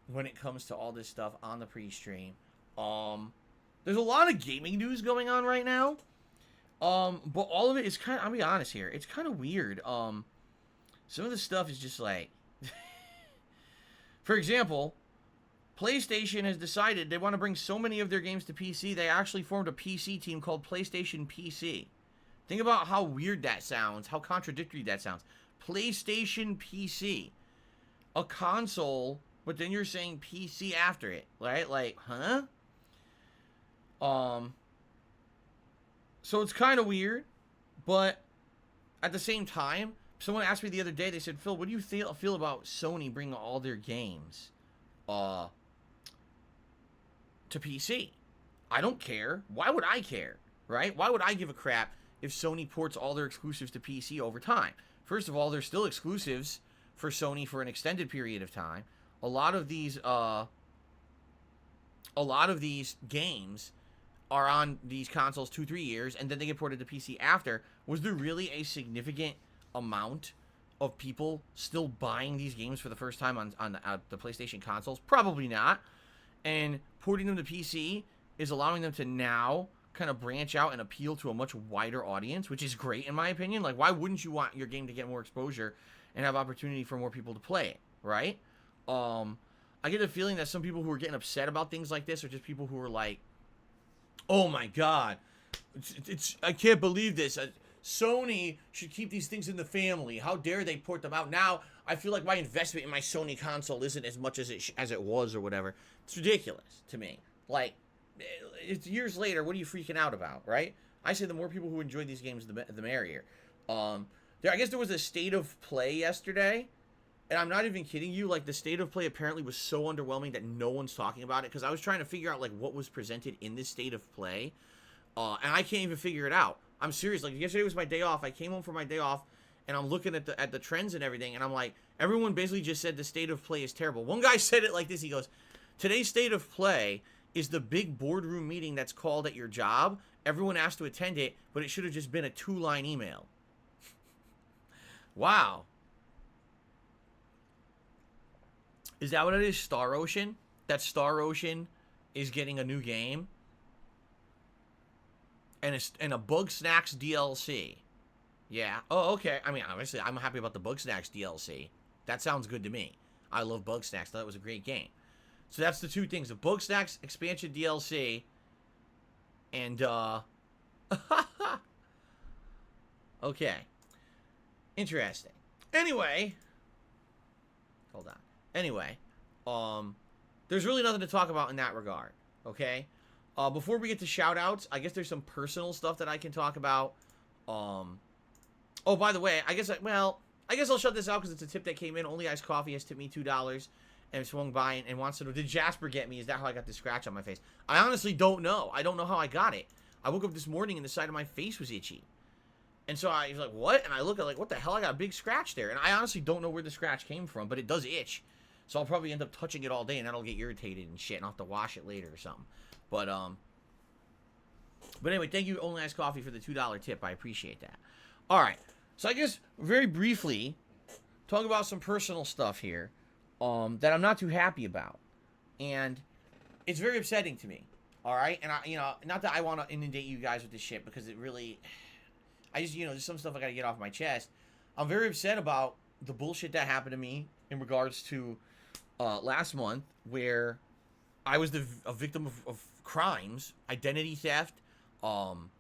when it comes to all this stuff on the pre-stream. There's a lot of gaming news going on right now. But all of it is kind of, I'll be honest here, it's kind of weird. Some of the stuff is just like, for example, PlayStation has decided they want to bring so many of their games to PC, they actually formed a PC team called PlayStation PC. Think about how weird that sounds, how contradictory that sounds. PlayStation PC. A console, but then you're saying PC after it, right? Like, huh? So it's kind of weird, but at the same time, someone asked me the other day, they said, Phil, what do you feel about Sony bringing all their games to PC? I don't care. Why would I care, right? Why would I give a crap if Sony ports all their exclusives to PC over time? First of all, they're still exclusives for Sony for an extended period of time. A lot of these games are on these consoles 2-3 years, and then they get ported to PC after. Was there really a significant amount of people still buying these games for the first time on the PlayStation consoles? Probably not. And porting them to PC is allowing them to now kind of branch out and appeal to a much wider audience, which is great in my opinion. Like, why wouldn't you want your game to get more exposure and have opportunity for more people to play it, right? I get a feeling that some people who are getting upset about things like this are just people who are like, oh my god, it's I can't believe this. Sony should keep these things in the family. How dare they port them out? Now I feel like my investment in my Sony console isn't as much as it was or whatever. It's ridiculous to me. Like, it's years later. What are you freaking out about, right? I say the more people who enjoy these games, the merrier. I guess there was a state of play yesterday, and I'm not even kidding you. Like, the state of play apparently was so underwhelming that no one's talking about it, because I was trying to figure out like what was presented in this state of play, and I can't even figure it out. I'm serious. Like, yesterday was my day off. I came home from my day off, and I'm looking at the trends and everything, and I'm like, everyone basically just said the state of play is terrible. One guy said it like this. He goes, today's state of play is the big boardroom meeting that's called at your job. Everyone asked to attend it, but it should have just been a 2-line email. Wow. Is that what it is? Star Ocean? That Star Ocean is getting a new game? And a Bug Snacks DLC. Yeah. Oh, okay. I mean, obviously, I'm happy about the Bug Snacks DLC. That sounds good to me. I love Bug Snacks. Thought it was a great game. So that's the two things. The Bug Snacks expansion DLC. And, okay. Interesting. Anyway. Hold on. Anyway. There's really nothing to talk about in that regard. Okay? Before we get to shout-outs, I guess there's some personal stuff that I can talk about. Oh, by the way, I guess I'll shut this out because it's a tip that came in. Only Iced Coffee has tipped me $2 and swung by and wants to know, did Jasper get me? Is that how I got the scratch on my face? I honestly don't know. I don't know how I got it. I woke up this morning and the side of my face was itchy. And so I was like, what? And I look at like, what the hell? I got a big scratch there. And I honestly don't know where the scratch came from, but it does itch. So I'll probably end up touching it all day and that'll get irritated and shit and I'll have to wash it later or something. But anyway, thank you, Only Iced Coffee, for the $2 tip. I appreciate that. All right. So I guess very briefly, talk about some personal stuff here that I'm not too happy about. And it's very upsetting to me. All right? And, not that I want to inundate you guys with this shit because it really... there's some stuff I got to get off my chest. I'm very upset about the bullshit that happened to me in regards to last month where I was a victim of crimes, identity theft, and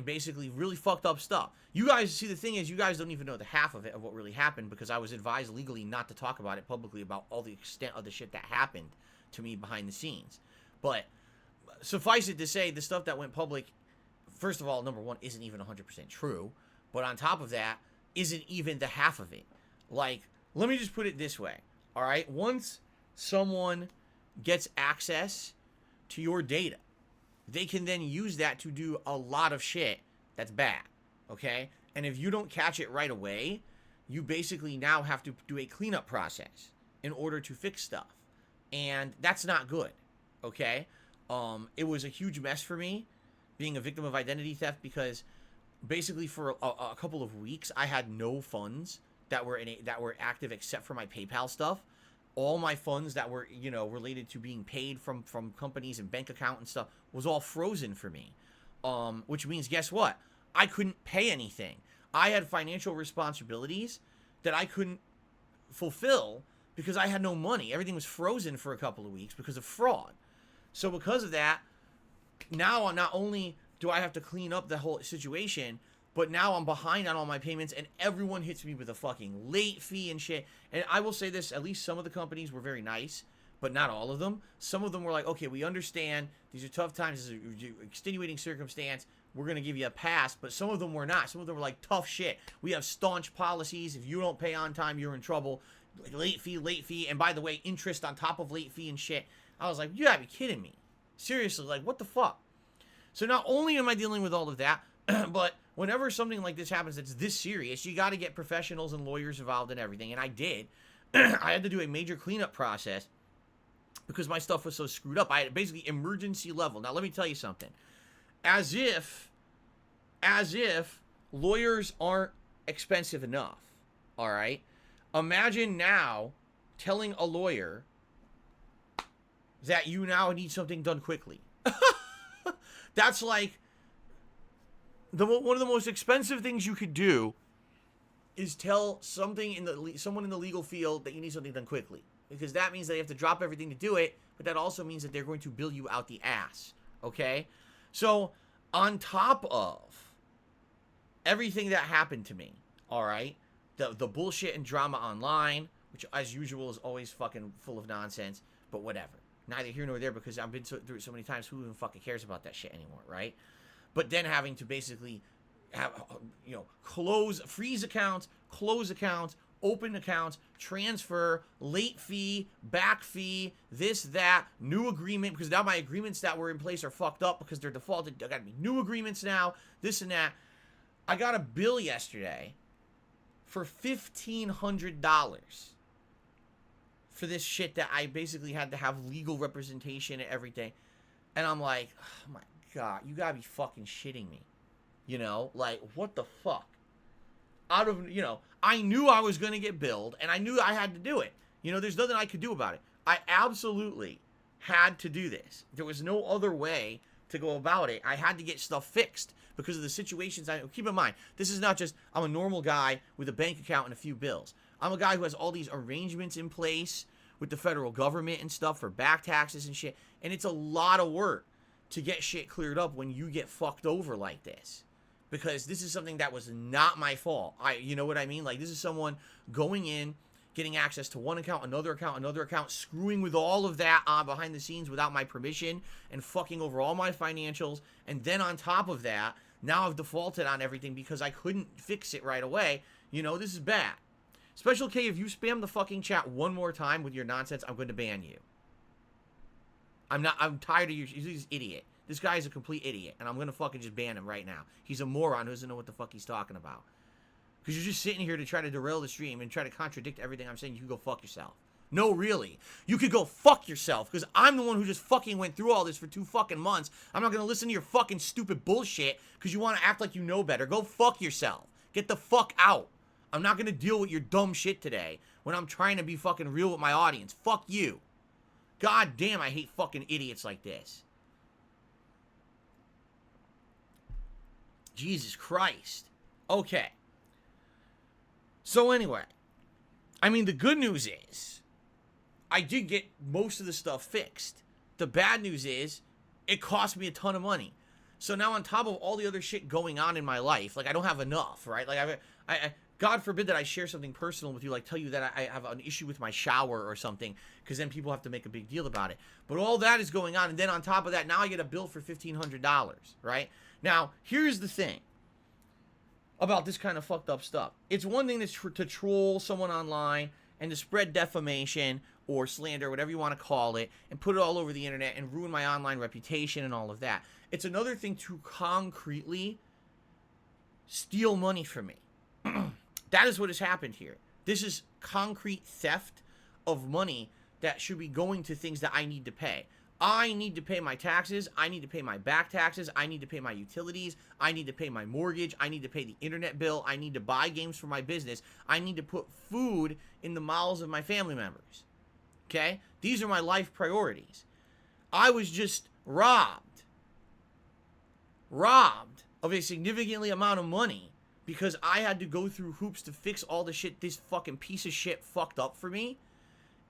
basically really fucked up stuff. You guys, see, the thing is, you guys don't even know the half of it, of what really happened, because I was advised legally not to talk about it publicly about all the extent of the shit that happened to me behind the scenes. But suffice it to say, the stuff that went public, first of all, number one, isn't even 100% true. But on top of that, isn't even the half of it. Like, let me just put it this way. All right? Once someone gets access to your data, they can then use that to do a lot of shit that's bad. Okay? And if you don't catch it right away, you basically now have to do a cleanup process in order to fix stuff. And that's not good. Okay? It was a huge mess for me being a victim of identity theft because basically for a couple of weeks I had no funds that were active except for my PayPal stuff, all my funds that were, related to being paid from companies and bank account and stuff was all frozen for me. Which means, guess what? I couldn't pay anything. I had financial responsibilities that I couldn't fulfill because I had no money. Everything was frozen for a couple of weeks because of fraud. So because of that, now not only do I have to clean up the whole situation, but now I'm behind on all my payments, and everyone hits me with a fucking late fee and shit. And I will say this, at least some of the companies were very nice, but not all of them. Some of them were like, okay, we understand. These are tough times. This is an extenuating circumstance. We're going to give you a pass. But some of them were not. Some of them were like, tough shit. We have staunch policies. If you don't pay on time, you're in trouble. Like, late fee. And by the way, interest on top of late fee and shit. I was like, you gotta be kidding me. Seriously, like, what the fuck? So not only am I dealing with all of that, but whenever something like this happens that's this serious, you got to get professionals and lawyers involved in everything. And I did. I had to do a major cleanup process because my stuff was so screwed up. I had basically emergency level. Now, let me tell you something. As if lawyers aren't expensive enough, all right? Imagine now telling a lawyer that you now need something done quickly. That's like one of the most expensive things you could do is tell someone in the legal field that you need something done quickly, because that means they have to drop everything to do it, but that also means that they're going to bill you out the ass. Okay, so on top of everything that happened to me, all right, the bullshit and drama online, which as usual is always fucking full of nonsense, but whatever. Neither here nor there, because I've been through it so many times. Who even fucking cares about that shit anymore, right? But then having to basically have, freeze accounts, close accounts, open accounts, transfer, late fee, back fee, this, that, new agreement, because now my agreements that were in place are fucked up because they're defaulted. I gotta be new agreements now, this and that. I got a bill yesterday for $1,500. For this shit that I basically had to have legal representation and everything. And I'm like, oh my God, you gotta be fucking shitting me. Like, what the fuck? I knew I was gonna get billed, and I knew I had to do it. There's nothing I could do about it. I absolutely had to do this. There was no other way to go about it. I had to get stuff fixed because of the situations. Keep in mind, this is not just, I'm a normal guy with a bank account and a few bills. I'm a guy who has all these arrangements in place with the federal government and stuff for back taxes and shit. And it's a lot of work to get shit cleared up when you get fucked over like this. Because this is something that was not my fault. You know what I mean? Like, this is someone going in, getting access to one account, another account, screwing with all of that behind the scenes without my permission and fucking over all my financials. And then on top of that, now I've defaulted on everything because I couldn't fix it right away. This is bad. Special K, if you spam the fucking chat one more time with your nonsense, I'm going to ban you. I'm tired of you. He's an idiot. This guy is a complete idiot, and I'm going to fucking just ban him right now. He's a moron who doesn't know what the fuck he's talking about. Because you're just sitting here to try to derail the stream and try to contradict everything I'm saying. You can go fuck yourself. No, really. You could go fuck yourself, because I'm the one who just fucking went through all this for 2 fucking months. I'm not going to listen to your fucking stupid bullshit because you want to act like you know better. Go fuck yourself. Get the fuck out. I'm not going to deal with your dumb shit today when I'm trying to be fucking real with my audience. Fuck you. God damn, I hate fucking idiots like this. Jesus Christ. Okay. So anyway, the good news is I did get most of the stuff fixed. The bad news is it cost me a ton of money. So now on top of all the other shit going on in my life, like, I don't have enough, right? Like, I God forbid that I share something personal with you, like tell you that I have an issue with my shower or something, because then people have to make a big deal about it. But all that is going on, and then on top of that, now I get a bill for $1,500, right? Now, here's the thing about this kind of fucked up stuff. It's one thing to troll someone online and to spread defamation or slander, whatever you want to call it, and put it all over the internet and ruin my online reputation and all of that. It's another thing to concretely steal money from me. That is what has happened here. This is concrete theft of money that should be going to things that I need to pay. I need to pay my taxes. I need to pay my back taxes. I need to pay my utilities. I need to pay my mortgage. I need to pay the internet bill. I need to buy games for my business. I need to put food in the mouths of my family members. Okay? These are my life priorities. I was just robbed of a significantly amount of money because I had to go through hoops to fix all the shit this fucking piece of shit fucked up for me.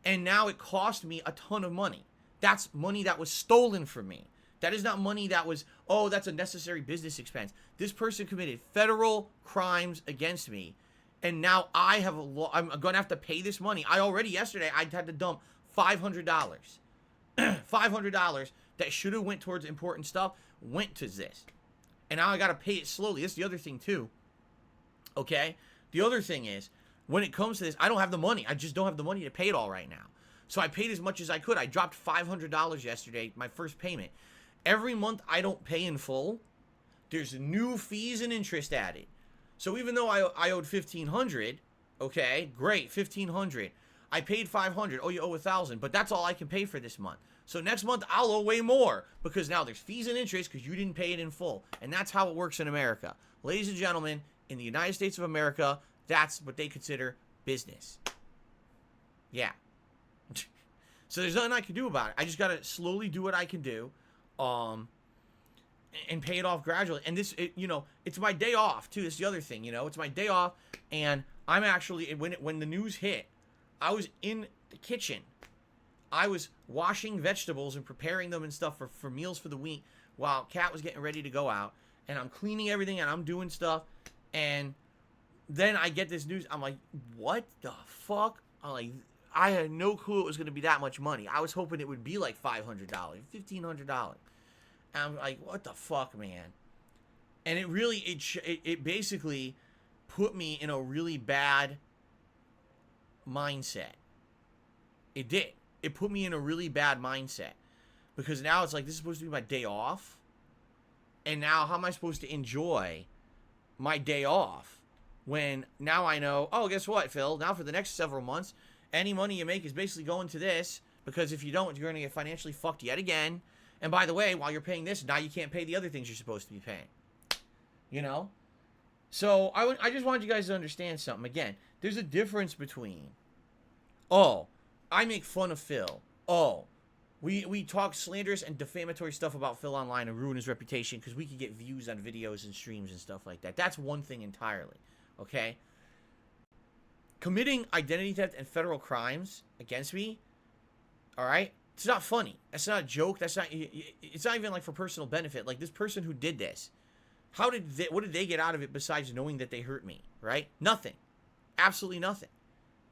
And now it cost me a ton of money. That's money that was stolen from me. That is not money that was, oh, that's a necessary business expense. This person committed federal crimes against me. And now I'm going to have to pay this money. Yesterday, I had to dump $500. $500 that should have went towards important stuff went to this. And now I got to pay it slowly. That's the other thing, too. Okay? The other thing is, when it comes to this, I don't have the money. I just don't have the money to pay it all right now. So I paid as much as I could. I dropped $500 yesterday, my first payment. Every month I don't pay in full, there's new fees and interest added. So even though I owed $1,500, okay, great, $1,500. I paid $500. Oh, you owe $1,000, but that's all I can pay for this month. So next month I'll owe way more because now there's fees and interest because you didn't pay it in full. And that's how it works in America. Ladies and gentlemen, in the United States of America, that's what they consider business. Yeah. So there's nothing I can do about it. I just got to slowly do what I can do. And pay it off gradually. And this, it's my day off too. That's the other thing, it's my day off. And I'm actually, when the news hit, I was in the kitchen. I was washing vegetables and preparing them and stuff for meals for the week while Kat was getting ready to go out. And I'm cleaning everything and I'm doing stuff. And then I get this news. I'm like, what the fuck? I'm like, I had no clue it was going to be that much money. I was hoping it would be like $500, $1,500. And I'm like, what the fuck, man? And it really, it basically put me in a really bad mindset. It did. It put me in a really bad mindset. Because now it's like, this is supposed to be my day off. And now how am I supposed to enjoy my day off when now I know, oh, guess what, Phil? Now for the next several months, any money you make is basically going to this, because if you don't, you're going to get financially fucked yet again. And by the way, while you're paying this, now you can't pay the other things you're supposed to be paying. So I just wanted you guys to understand something. Again, there's a difference between, oh, I make fun of Phil. Oh, we talk slanderous and defamatory stuff about Phil online and ruin his reputation because we could get views on videos and streams and stuff like that. That's one thing entirely, okay? Committing identity theft and federal crimes against me, all right? It's not funny. That's not a joke. It's not even like for personal benefit. Like this person who did this, what did they get out of it besides knowing that they hurt me, right? Nothing. Absolutely nothing.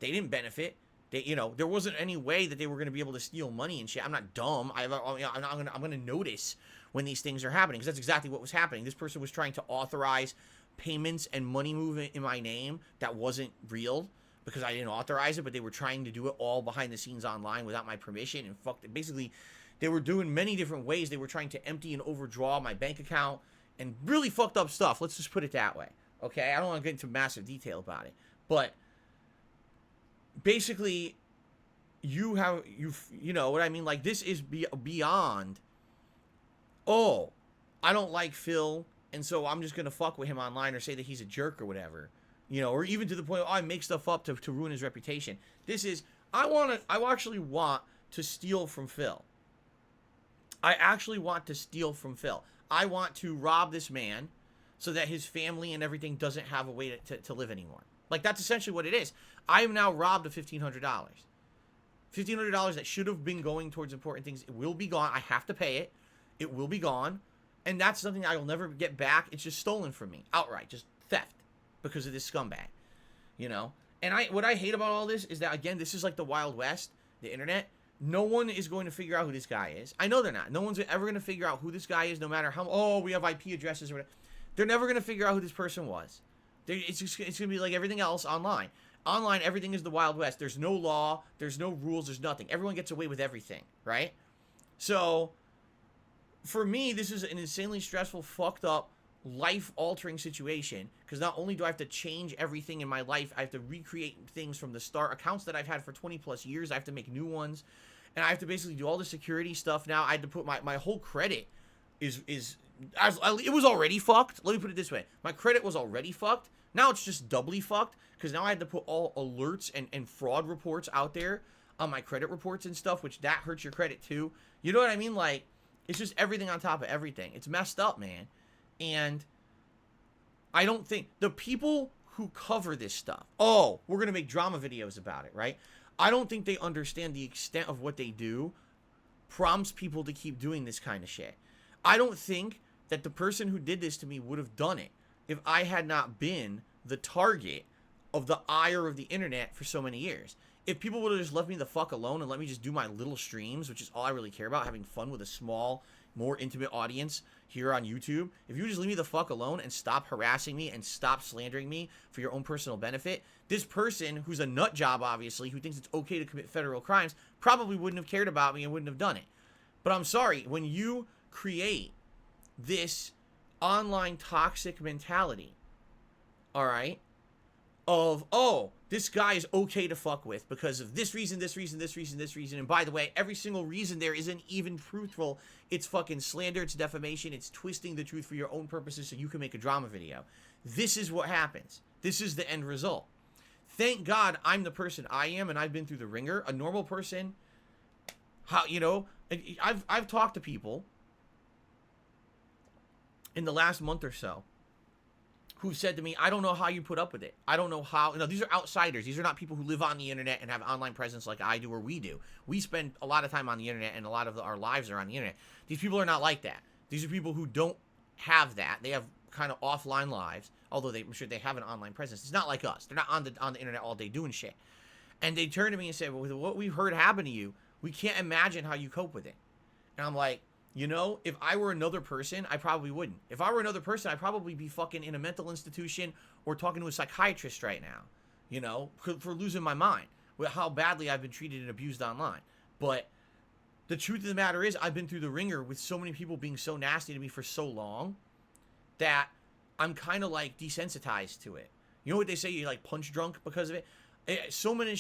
They didn't benefit. There wasn't any way that they were going to be able to steal money and shit. I'm not dumb. I'm going to notice when these things are happening because that's exactly what was happening. This person was trying to authorize payments and money movement in my name that wasn't real because I didn't authorize it, but they were trying to do it all behind the scenes online without my permission and basically they were doing many different ways. They were trying to empty and overdraw my bank account and really fucked up stuff. Let's just put it that way. Okay. I don't want to get into massive detail about it, but basically you know what I mean? Like this is beyond, oh, I don't like Phil and so I'm just going to fuck with him online or say that he's a jerk or whatever, or even to the point, oh, I make stuff up to ruin his reputation. This is, I actually want to steal from Phil. I actually want to steal from Phil. I want to rob this man so that his family and everything doesn't have a way to live anymore. Like, that's essentially what it is. I am now robbed of $1,500. $1,500 that should have been going towards important things. It will be gone. I have to pay it. It will be gone. And that's something I will never get back. It's just stolen from me. Outright. Just theft. Because of this scumbag. And what I hate about all this is that, again, this is like the Wild West. The internet. No one is going to figure out who this guy is. I know they're not. No one's ever going to figure out who this guy is, no matter how, oh, we have IP addresses or whatever. They're never going to figure out who this person was. It's going to be like everything else online. Online, everything is the Wild West. There's no law. There's no rules. There's nothing. Everyone gets away with everything, right? So, for me, this is an insanely stressful, fucked up, life-altering situation. Because not only do I have to change everything in my life, I have to recreate things from the start. Accounts that I've had for 20-plus years, I have to make new ones. And I have to basically do all the security stuff now. I had to put my whole credit it was already fucked. Let me put it this way. My credit was already fucked. Now it's just doubly fucked because now I had to put all alerts and fraud reports out there on my credit reports and stuff, which that hurts your credit too. You know what I mean? Like, it's just everything on top of everything. It's messed up, man. And I don't think the people who cover this stuff, oh, we're going to make drama videos about it, right? I don't think they understand the extent of what they do prompts people to keep doing this kind of shit. I don't think that the person who did this to me would have done it if I had not been the target of the ire of the internet for so many years. If people would have just left me the fuck alone and let me just do my little streams, which is all I really care about, having fun with a small, more intimate audience here on YouTube, if you just leave me the fuck alone and stop harassing me and stop slandering me for your own personal benefit, this person, who's a nut job, obviously, who thinks it's okay to commit federal crimes, probably wouldn't have cared about me and wouldn't have done it. But I'm sorry, when you create this online toxic mentality, all right, of, oh, this guy is okay to fuck with because of this reason, this reason, this reason, this reason. And by the way, every single reason there isn't even truthful. It's fucking slander, it's defamation, it's twisting the truth for your own purposes so you can make a drama video. This is what happens. This is the end result. Thank God I'm the person I am and I've been through the ringer. A normal person, how, you know, I've talked to people in the last month or so who said to me, I don't know how you put up with it. I don't know how. No, these are outsiders. These are not people who live on the internet and have online presence like I do or we do. We spend a lot of time on the internet and a lot of our lives are on the internet. These people are not like that. These are people who don't have that. They have kind of offline lives, although I'm sure they have an online presence. It's not like us. They're not on the internet all day doing shit. And they turned to me and said, well, with what we've heard happen to you, we can't imagine how you cope with it. And I'm like, you know, if I were another person, I probably wouldn't. If I were another person, I'd probably be fucking in a mental institution or talking to a psychiatrist right now, you know, for losing my mind with how badly I've been treated and abused online. But the truth of the matter is, I've been through the ringer with so many people being so nasty to me for so long that I'm kind of like desensitized to it. You know what they say? You're like punch drunk because of it. So many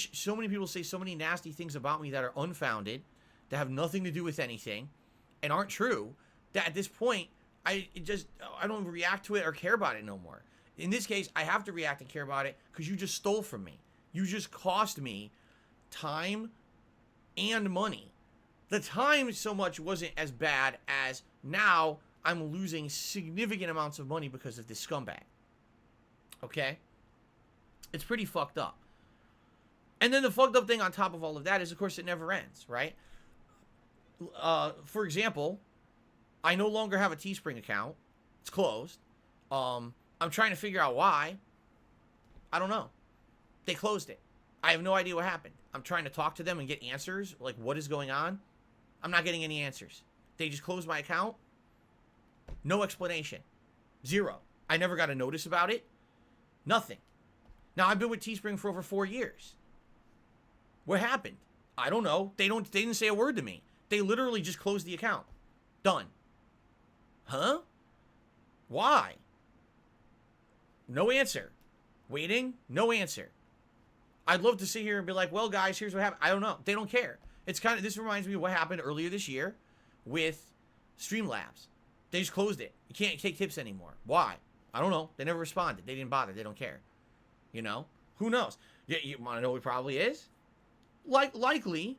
people say so many nasty things about me that are unfounded, that have nothing to do with anything, and aren't true, that at this point, I don't react to it or care about it no more. In this case, I have to react and care about it because you just stole from me. You just cost me time and money. The time so much wasn't as bad as now I'm losing significant amounts of money because of this scumbag. Okay? It's pretty fucked up. And then the fucked up thing on top of all of that is, of course, it never ends, right? For example, I no longer have a Teespring account. It's closed. I'm trying to figure out why. I don't know. They closed it. I have no idea what happened. I'm trying to talk to them and get answers, like what is going on. I'm not getting any answers. They just closed my account. No explanation. Zero. I never got a notice about it. Nothing. Now, I've been with Teespring for over 4 years. What happened? I don't know. They didn't say a word to me. They literally just closed the account. Done. Huh? Why? No answer. Waiting? No answer. I'd love to sit here and be like, well, guys, here's what happened. I don't know. They don't care. It's kind of, this reminds me of what happened earlier this year with Streamlabs. They just closed it. You can't take tips anymore. Why? I don't know. They never responded. They didn't bother. They don't care. You know? Who knows? You want to know what it probably is? Likely,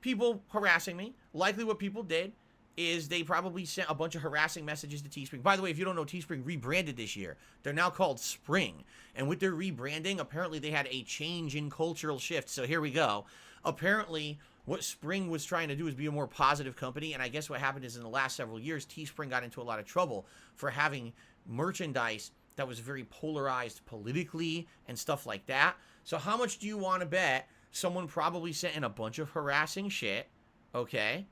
people harassing me. Likely what people did is they probably sent a bunch of harassing messages to Teespring. By the way, if you don't know, Teespring rebranded this year. They're now called Spring. And with their rebranding, apparently they had a change in cultural shift. So here we go. Apparently, what Spring was trying to do is be a more positive company. And I guess what happened is in the last several years, Teespring got into a lot of trouble for having merchandise that was very polarized politically and stuff like that. So how much do you want to bet someone probably sent in a bunch of harassing shit, okay,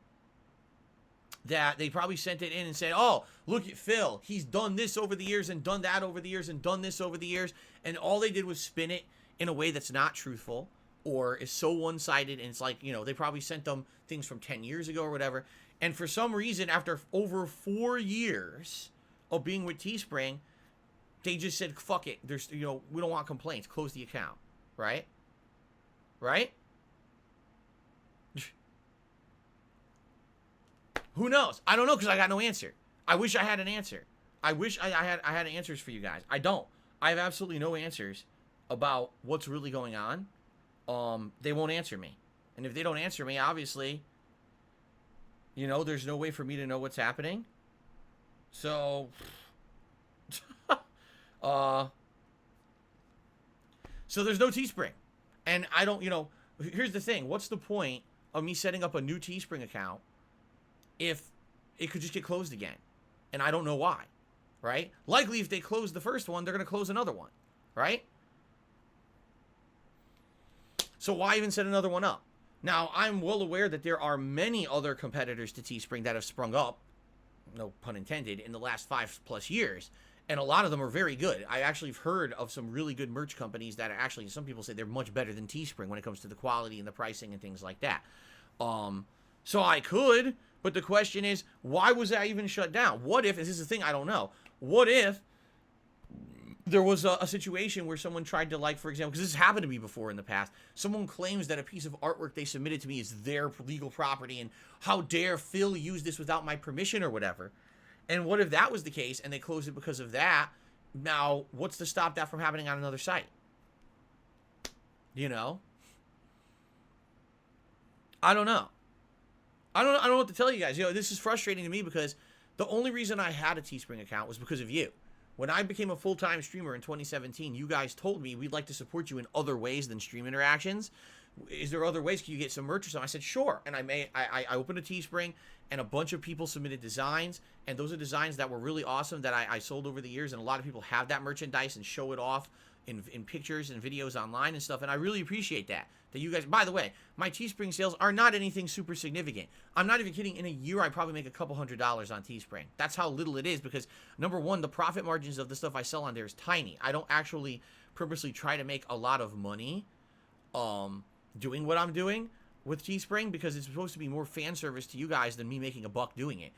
that they probably sent it in and said, oh, look at Phil. He's done this over the years and done that over the years and done this over the years. And all they did was spin it in a way that's not truthful or is so one-sided. And it's like, you know, they probably sent them things from 10 years ago or whatever. And for some reason, after over 4 years of being with Teespring, they just said, fuck it. There's, you know, we don't want complaints. Close the account. Right? Right? Who knows? I don't know because I got no answer. I wish I had an answer. I wish I had answers for you guys. I don't. I have absolutely no answers about what's really going on. They won't answer me. And if they don't answer me, obviously, you know, there's no way for me to know what's happening. So, so there's no Teespring. And I don't, you know, here's the thing. What's the point of me setting up a new Teespring account if it could just get closed again? And I don't know why, right? Likely if they close the first one, they're going to close another one, right? So why even set another one up? Now, I'm well aware that there are many other competitors to Teespring that have sprung up, no pun intended, in the last 5+ years. And a lot of them are very good. I actually have heard of some really good merch companies that are actually, some people say they're much better than Teespring when it comes to the quality and the pricing and things like that. So I could, but the question is, why was that even shut down? What if, this is the thing I don't know, what if there was a situation where someone tried to, like, for example, because this has happened to me before in the past, someone claims that a piece of artwork they submitted to me is their legal property, and how dare Phil use this without my permission or whatever. And what if that was the case and they closed it because of that? Now, what's to stop that from happening on another site? You know? I don't know. I don't know what to tell you guys. You know, this is frustrating to me because the only reason I had a Teespring account was because of you. When I became a full-time streamer in 2017, you guys told me we'd like to support you in other ways than stream interactions. Is there other ways? Can you get some merch or something? I said, sure. And I opened a Teespring, and a bunch of people submitted designs, and those are designs that were really awesome that I sold over the years, and a lot of people have that merchandise and show it off in pictures and videos online and stuff, and I really appreciate that you guys, by the way, my Teespring sales are not anything super significant. I'm not even kidding. In a year, I probably make a couple $100 on Teespring. That's how little it is because, number one, the profit margins of the stuff I sell on there is tiny. I don't actually purposely try to make a lot of money doing what I'm doing with Teespring because it's supposed to be more fan service to you guys than me making a buck doing it.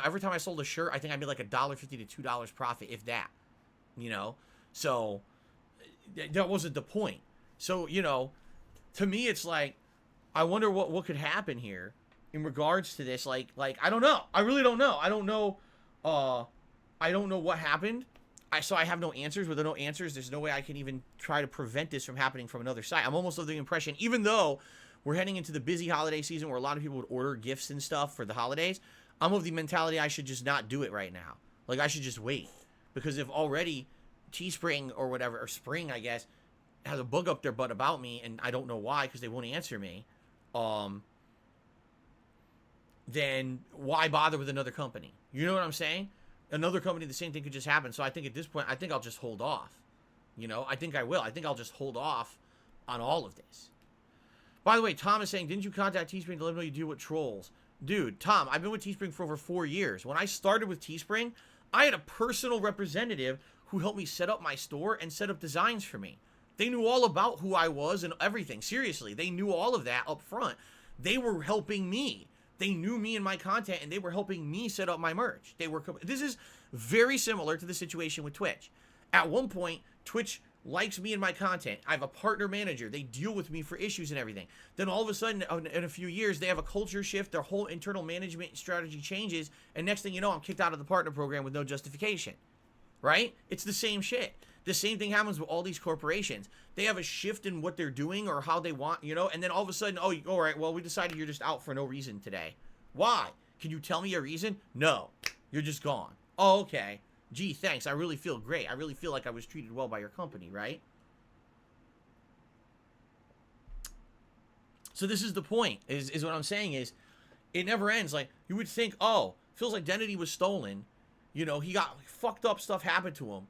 Every time I sold a shirt, I think I made like $1.50 to $2 profit, if that, you know? So that wasn't the point. So, you know, to me, it's like, I wonder what could happen here in regards to this. Like, I don't know. I really don't know. I don't know what happened. So I have no answers. With no answers, there's no way I can even try to prevent this from happening from another site. I'm almost of the impression, even though we're heading into the busy holiday season where a lot of people would order gifts and stuff for the holidays, I'm of the mentality I should just not do it right now. Like, I should just wait. Because if already Teespring or whatever, or Spring, I guess, has a bug up their butt about me, and I don't know why, because they won't answer me, then why bother with another company? You know what I'm saying? Another company, the same thing could just happen. So I think at this point, I think I'll just hold off. You know, I think I will. I think I'll just hold off on all of this. By the way, Tom is saying, didn't you contact Teespring to let them know you deal with trolls? Dude, Tom, I've been with Teespring for over 4 years. When I started with Teespring, I had a personal representative who helped me set up my store and set up designs for me. They knew all about who I was and everything. Seriously, they knew all of that up front. They were helping me. They knew me and my content, and they were helping me set up my merch. This is very similar to the situation with Twitch. At one point, Twitch likes me and my content. I have a partner manager. They deal with me for issues and everything. Then all of a sudden, in a few years, they have a culture shift. Their whole internal management strategy changes, and next thing you know, I'm kicked out of the partner program with no justification. Right? It's the same shit. The same thing happens with all these corporations. They have a shift in what they're doing or how they want, you know, and then all of a sudden, oh, all right, well, we decided you're just out for no reason today. Why? Can you tell me a reason? No. You're just gone. Oh, okay. Gee, thanks. I really feel great. I really feel like I was treated well by your company, right? So this is the point, is what I'm saying is, it never ends. Like, you would think, oh, Phil's identity was stolen. You know, he got fucked up stuff happened to him.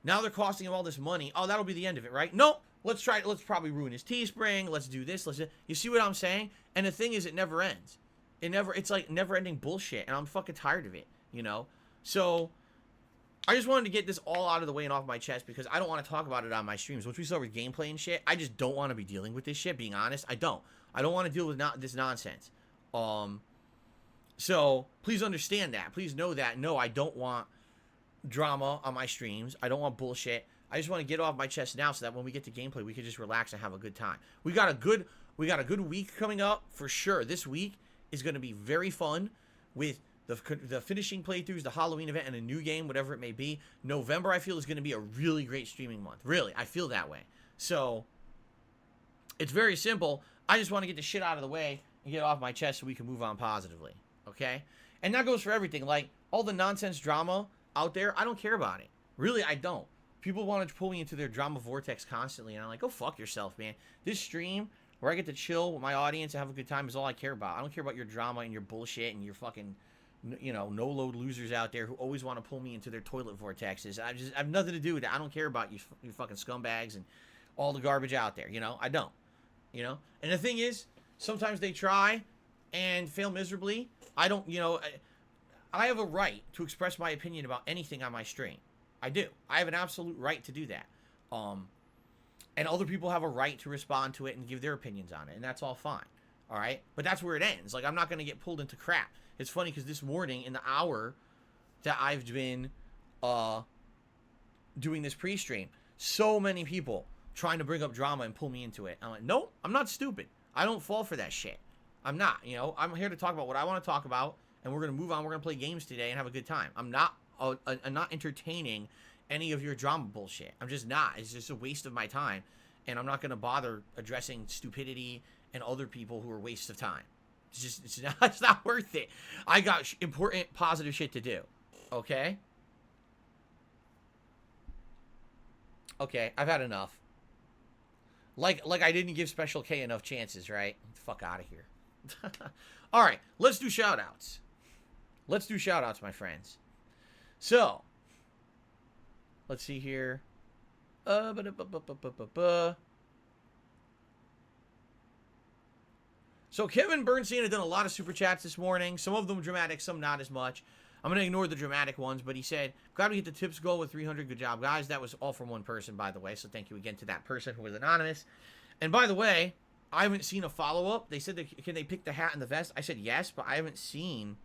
Now they're costing him all this money. Oh, that'll be the end of it, right? Nope. Let's probably ruin his Teespring. Let's do this. You see what I'm saying? And the thing is, it never ends. It's like never-ending bullshit, and I'm fucking tired of it, you know? So, I just wanted to get this all out of the way and off my chest because I don't want to talk about it on my streams. Once we start with gameplay and shit, I just don't want to be dealing with this shit, being honest. I don't want to deal with this nonsense. So, please understand that. Please know that. No, I don't want drama on my streams. I don't want bullshit. I just want to get off my chest now so that when we get to gameplay, we can just relax and have a good time. We got a good week coming up for sure. This week is going to be very fun with the finishing playthroughs, the Halloween event, and a new game, whatever it may be. November, I feel, is going to be a really great streaming month. Really, I feel that way. So, it's very simple. I just want to get the shit out of the way and get it off my chest so we can move on positively. Okay? And that goes for everything. Like, all the nonsense drama out there, I don't care about it. Really, I don't. People want to pull me into their drama vortex constantly, and I'm like, go fuck yourself, man. This stream, where I get to chill with my audience and have a good time, is all I care about. I don't care about your drama and your bullshit and your fucking, you know, no-load losers out there who always want to pull me into their toilet vortexes. I have nothing to do with that. I don't care about you fucking scumbags and all the garbage out there, you know? I don't, you know? And the thing is, sometimes they try and fail miserably. I don't, you know, I have a right to express my opinion about anything on my stream. I do. I have an absolute right to do that. And other people have a right to respond to it and give their opinions on it, and that's all fine. All right? But that's where it ends. Like, I'm not going to get pulled into crap. It's funny because this morning, in the hour that I've been doing this pre-stream, so many people trying to bring up drama and pull me into it. I'm like, nope, I'm not stupid. I don't fall for that shit. I'm not, you know? I'm here to talk about what I want to talk about, and we're going to move on. We're going to play games today and have a good time. I'm not entertaining any of your drama bullshit. I'm just not. It's just a waste of my time, and I'm not going to bother addressing stupidity and other people who are wastes of time. It's not worth it. I got important, positive shit to do. Okay? Okay, I've had enough. Like I didn't give Special K enough chances, right? Get the fuck out of here. All right, let's do shout-outs. Let's do shout-outs, my friends. So, let's see here. So Kevin Bernstein had done a lot of super chats this morning. Some of them dramatic, some not as much. I'm going to ignore the dramatic ones, but he said, glad we hit the tips goal with 300. Good job, guys. That was all from one person, by the way, so thank you again to that person who was anonymous. And by the way, I haven't seen a follow-up. They said, can they pick the hat and the vest? I said yes, but I haven't seen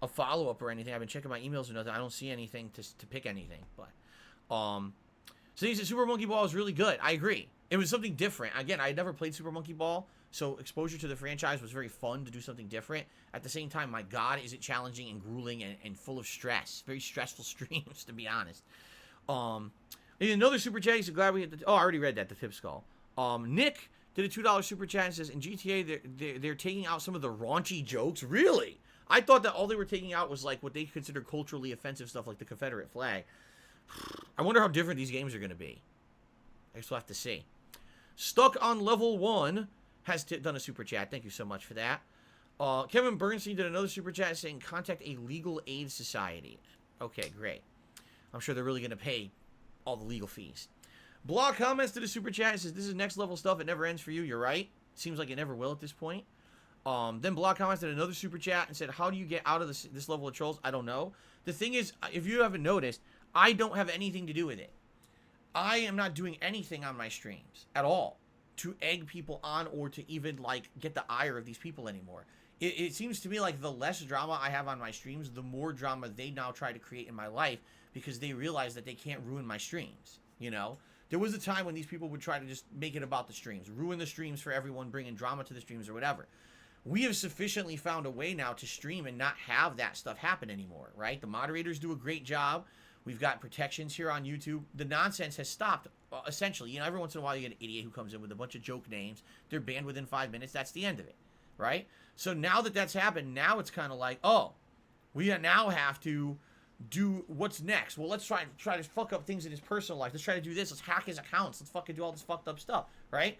a follow-up or anything. I've been checking my emails or nothing. I don't see anything to pick anything. But so he said Super Monkey Ball is really good. I agree. It was something different. Again, I had never played Super Monkey Ball, so exposure to the franchise was very fun to do something different. At the same time, my God, is it challenging and grueling and full of stress. Very stressful streams, to be honest. Another super chat. He said, glad we hit the... Oh, I already read that, the tip skull. Nick did a $2 super chat and says, in GTA, they're taking out some of the raunchy jokes. Really? I thought that all they were taking out was like what they consider culturally offensive stuff like the Confederate flag. I wonder how different these games are going to be. I guess we'll have to see. Stuck on Level 1 has done a super chat. Thank you so much for that. Kevin Bernstein did another super chat saying, contact a legal aid society. Okay, great. I'm sure they're really going to pay all the legal fees. Blog comments to the super chat and says, this is next level stuff. It never ends for you. You're right. Seems like it never will at this point. Then Blog comments did another super chat and said, how do you get out of this level of trolls? I don't know. The thing is, if you haven't noticed, I don't have anything to do with it. I am not doing anything on my streams at all to egg people on or to even, like, get the ire of these people anymore. It seems to me like the less drama I have on my streams, the more drama they now try to create in my life because they realize that they can't ruin my streams, you know? There was a time when these people would try to just make it about the streams, ruin the streams for everyone, bring in drama to the streams or whatever. We have sufficiently found a way now to stream and not have that stuff happen anymore, right? The moderators do a great job. We've got protections here on YouTube. The nonsense has stopped, essentially. You know, every once in a while you get an idiot who comes in with a bunch of joke names. They're banned within 5 minutes. That's the end of it, right? So now that that's happened, now it's kind of like, oh, we now have to do what's next. Well, let's try to fuck up things in his personal life. Let's try to do this. Let's hack his accounts. Let's fucking do all this fucked up stuff, right?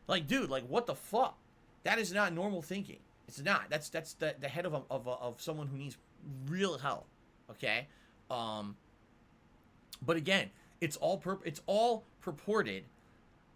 Like, dude, like, what the fuck? That is not normal thinking. It's not. That's the head of someone who needs real help, okay? But again, it's all purported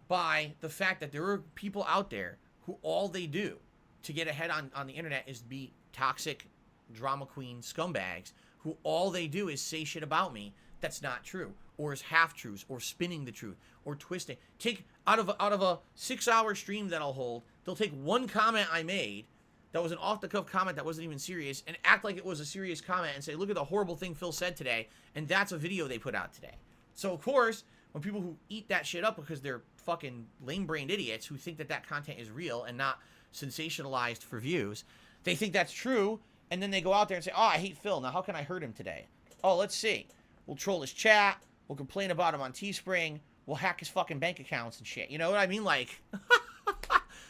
by the fact that there are people out there who all they do to get ahead on the internet is be toxic drama queen scumbags who all they do is say shit about me that's not true, or is half-truths, or spinning the truth, or twisting. Take out of a 6-hour stream that I'll hold, they'll take one comment I made that was an off-the-cuff comment that wasn't even serious and act like it was a serious comment and say, look at the horrible thing Phil said today, and that's a video they put out today. So, of course, when people who eat that shit up because they're fucking lame-brained idiots who think that that content is real and not sensationalized for views, they think that's true, and then they go out there and say, oh, I hate Phil. Now, how can I hurt him today? Oh, let's see. We'll troll his chat. We'll complain about him on Teespring. We'll hack his fucking bank accounts and shit. You know what I mean? Like,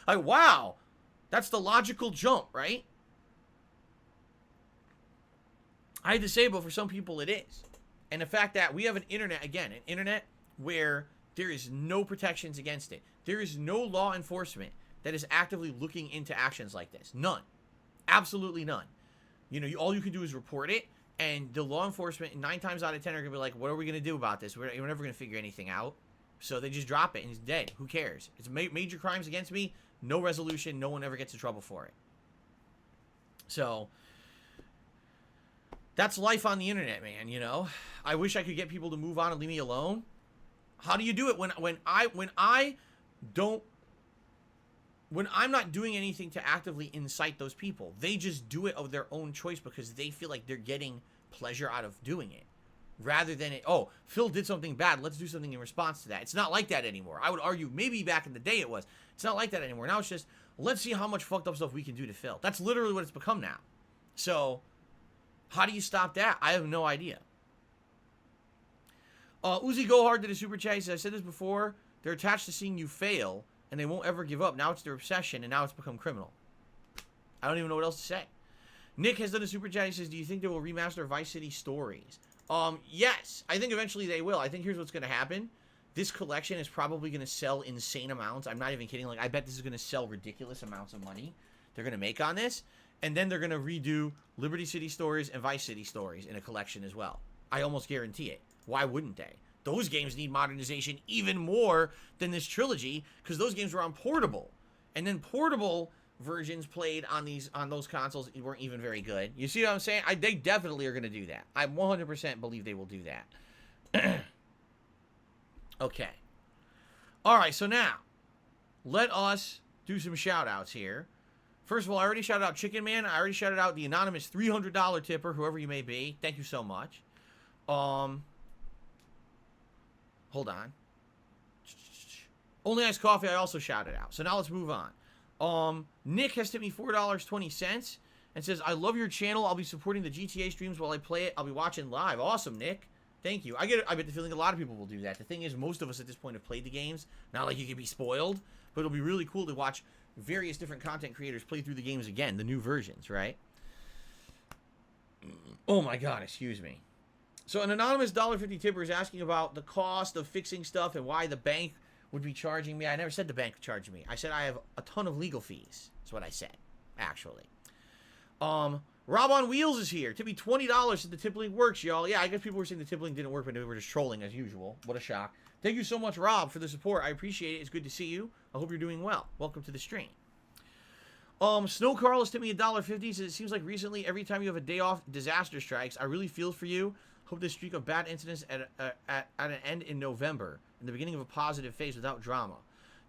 Like, wow. That's the logical jump, right? I hate to say it, but for some people it is. And the fact that we have an internet, again, an internet where there is no protections against it. There is no law enforcement that is actively looking into actions like this. None. Absolutely none. You know, all you can do is report it, and the law enforcement, 9 times out of 10, are going to be like, what are we going to do about this? We're never going to figure anything out. So they just drop it, and it's dead. Who cares? It's major crimes against me, no resolution, no one ever gets in trouble for it. So that's life on the internet, man, you know? I wish I could get people to move on and leave me alone. How do you do it when I'm not doing anything to actively incite those people? They just do it of their own choice because they feel like they're getting pleasure out of doing it. Rather than, oh, Phil did something bad, let's do something in response to that. It's not like that anymore. I would argue maybe back in the day it was. It's not like that anymore. Now it's just, let's see how much fucked up stuff we can do to Phil. That's literally what it's become now. So, how do you stop that? I have no idea. Uzi Go Hard did a super chat. He said, I said this before. They're attached to seeing you fail, and they won't ever give up. Now it's their obsession, and now it's become criminal. I don't even know what else to say. Nick has done a super chat. He says, do you think they will remaster Vice City Stories? Yes. I think eventually they will. I think here's what's going to happen. This collection is probably going to sell insane amounts. I'm not even kidding. Like, I bet this is going to sell ridiculous amounts of money they're going to make on this. And then they're going to redo Liberty City Stories and Vice City Stories in a collection as well. I almost guarantee it. Why wouldn't they? Those games need modernization even more than this trilogy because those games were on portable. And then portable versions played on those consoles weren't even very good. You see what I'm saying? They definitely are going to do that. I 100% believe they will do that. Okay. All right, so now let us do some shout-outs here. First of all, I already shouted out Chicken Man. I already shouted out the anonymous $300 tipper, whoever you may be. Thank you so much. Hold on. Only Iced Coffee, I also shouted out. So now let's move on. Nick has tipped me $4.20 and says, I love your channel. I'll be supporting the GTA streams while I play it. I'll be watching live. Awesome, Nick. Thank you. I bet the feeling a lot of people will do that. The thing is, most of us at this point have played the games. Not like you can be spoiled, but it'll be really cool to watch various different content creators play through the games again, the new versions, right? Oh my God, excuse me. So an anonymous $1.50 tipper is asking about the cost of fixing stuff and why the bank would be charging me. I never said the bank would charge me. I said I have a ton of legal fees. That's what I said, actually. Rob on Wheels is here. Tip me $20 if the tip link works, y'all. Yeah, I guess people were saying the tip link didn't work, but they were just trolling as usual. What a shock. Thank you so much, Rob, for the support. I appreciate it. It's good to see you. I hope you're doing well. Welcome to the stream. Snow Carl has tipped me $1.50. Says, it seems like recently, every time you have a day off, disaster strikes. I really feel for you. Hope this streak of bad incidents at an end in November, and the beginning of a positive phase without drama.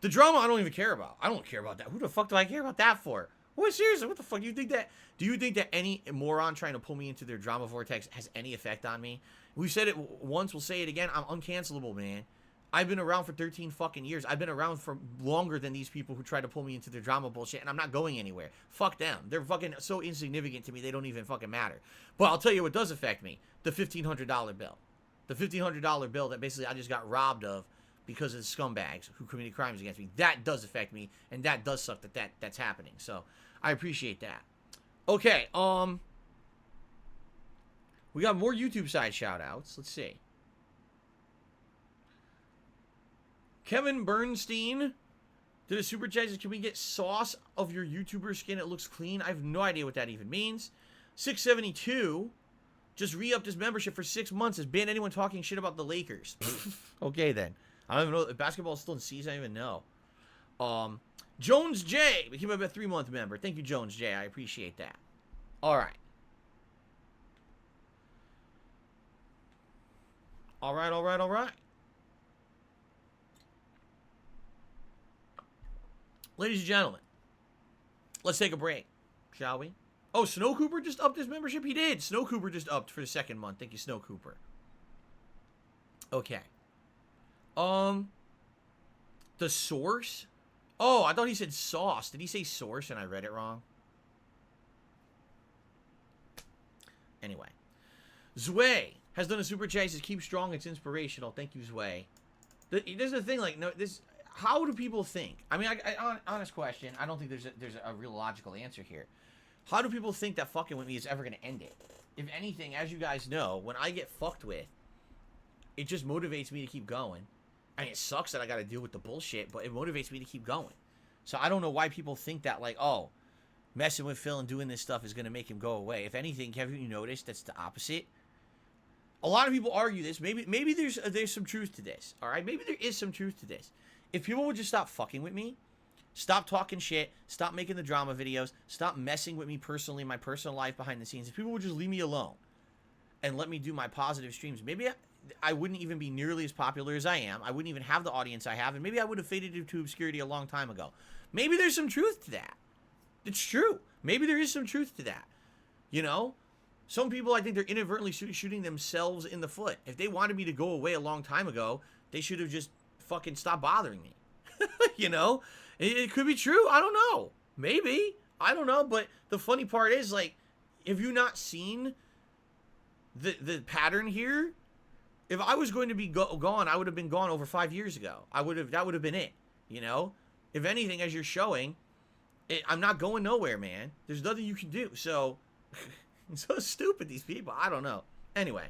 The drama I don't even care about. I don't care about that. Who the fuck do I care about that for? What, seriously, what the fuck? Do you think that any moron trying to pull me into their drama vortex has any effect on me? We've said it once, we'll say it again. I'm uncancelable, man. I've been around for 13 fucking years. I've been around for longer than these people who try to pull me into their drama bullshit, and I'm not going anywhere. Fuck them. They're fucking so insignificant to me, they don't even fucking matter. But I'll tell you what does affect me. The $1,500 bill. The $1,500 bill that basically I just got robbed of because of the scumbags who committed crimes against me. That does affect me, and that does suck that's happening. So, I appreciate that. Okay, we got more YouTube side shout-outs. Let's see. Kevin Bernstein did a super chat. Can we get sauce of your YouTuber skin? It looks clean. I have no idea what that even means. 672 just re-upped his membership for 6 months. Has banned anyone talking shit about the Lakers. Okay, then. I don't even know if basketball is still in season. I don't even know. Jones J became a 3-month member. Thank you, Jones J. I appreciate that. All right. All right. Ladies and gentlemen, let's take a break, shall we? Oh, Snow Cooper just upped his membership? He did. Snow Cooper just upped for the 2nd month. Thank you, Snow Cooper. Okay. The source? Oh, I thought he said sauce. Did he say source and I read it wrong? Anyway. Zway has done a super chat. He says, keep strong. It's inspirational. Thank you, Zway. This is the thing. Like, no, this... how do people think? I mean, honest question. I don't think there's a real logical answer here. How do people think that fucking with me is ever going to end it? If anything, as you guys know, when I get fucked with, it just motivates me to keep going. I mean, it sucks that I got to deal with the bullshit, but it motivates me to keep going. So I don't know why people think that, like, oh, messing with Phil and doing this stuff is going to make him go away. If anything, haven't you noticed that's the opposite? A lot of people argue this. Maybe there's some truth to this, all right? Maybe there is some truth to this. If people would just stop fucking with me, stop talking shit, stop making the drama videos, stop messing with me personally, my personal life behind the scenes, if people would just leave me alone and let me do my positive streams, maybe I wouldn't even be nearly as popular as I am. I wouldn't even have the audience I have, and maybe I would have faded into obscurity a long time ago. Maybe there's some truth to that. It's true. Maybe there is some truth to that. You know? Some people, I think they're inadvertently shooting themselves in the foot. If they wanted me to go away a long time ago, they should have just fucking stopped bothering me. You know? It could be true. I don't know. Maybe. I don't know. But the funny part is, like, have you not seen the pattern here? If I was going to be gone, I would have been gone over 5 years ago. That would have been it. You know? If anything, as you're showing, I'm not going nowhere, man. There's nothing you can do. So, it's so stupid, these people. I don't know. Anyway.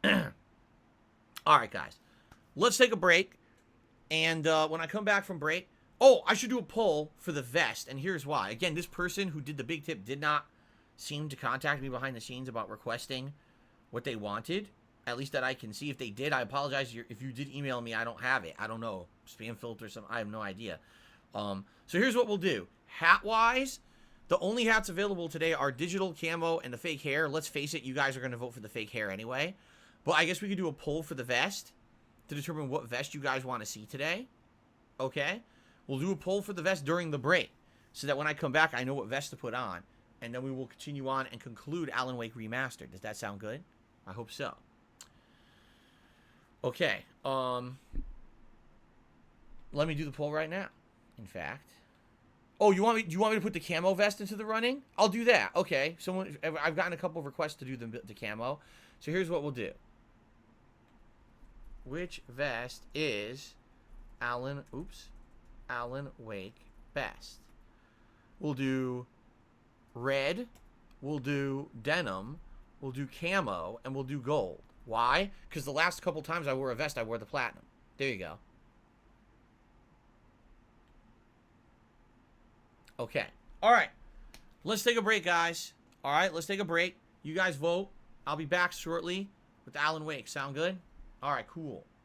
All right, guys. Let's take a break. And when I come back from break, oh, I should do a poll for the vest. And here's why. Again, this person who did the big tip did not seem to contact me behind the scenes about requesting what they wanted. At least that I can see. If they did, I apologize. If you did email me, I don't have it. I don't know. Spam filter or something. I have no idea. So here's what we'll do. Hat-wise, the only hats available today are digital camo and the fake hair. Let's face it, you guys are going to vote for the fake hair anyway. But I guess we could do a poll for the vest to determine what vest you guys want to see today. Okay? We'll do a poll for the vest during the break so that when I come back, I know what vest to put on. And then we will continue on and conclude Alan Wake Remastered. Does that sound good? I hope so. Okay. Let me do the poll right now. In fact. Oh, do you want me to put the camo vest into the running? I'll do that. Okay. I've gotten a couple of requests to do the camo. So here's what we'll do. Which vest is Alan Wake best? We'll do red, we'll do denim, we'll do camo, and we'll do gold. Why? Because the last couple times I wore a vest, I wore the platinum. There you go. Okay. All right. Let's take a break, guys. All right, let's take a break. You guys vote. I'll be back shortly with Alan Wake. Sound good? All right, cool.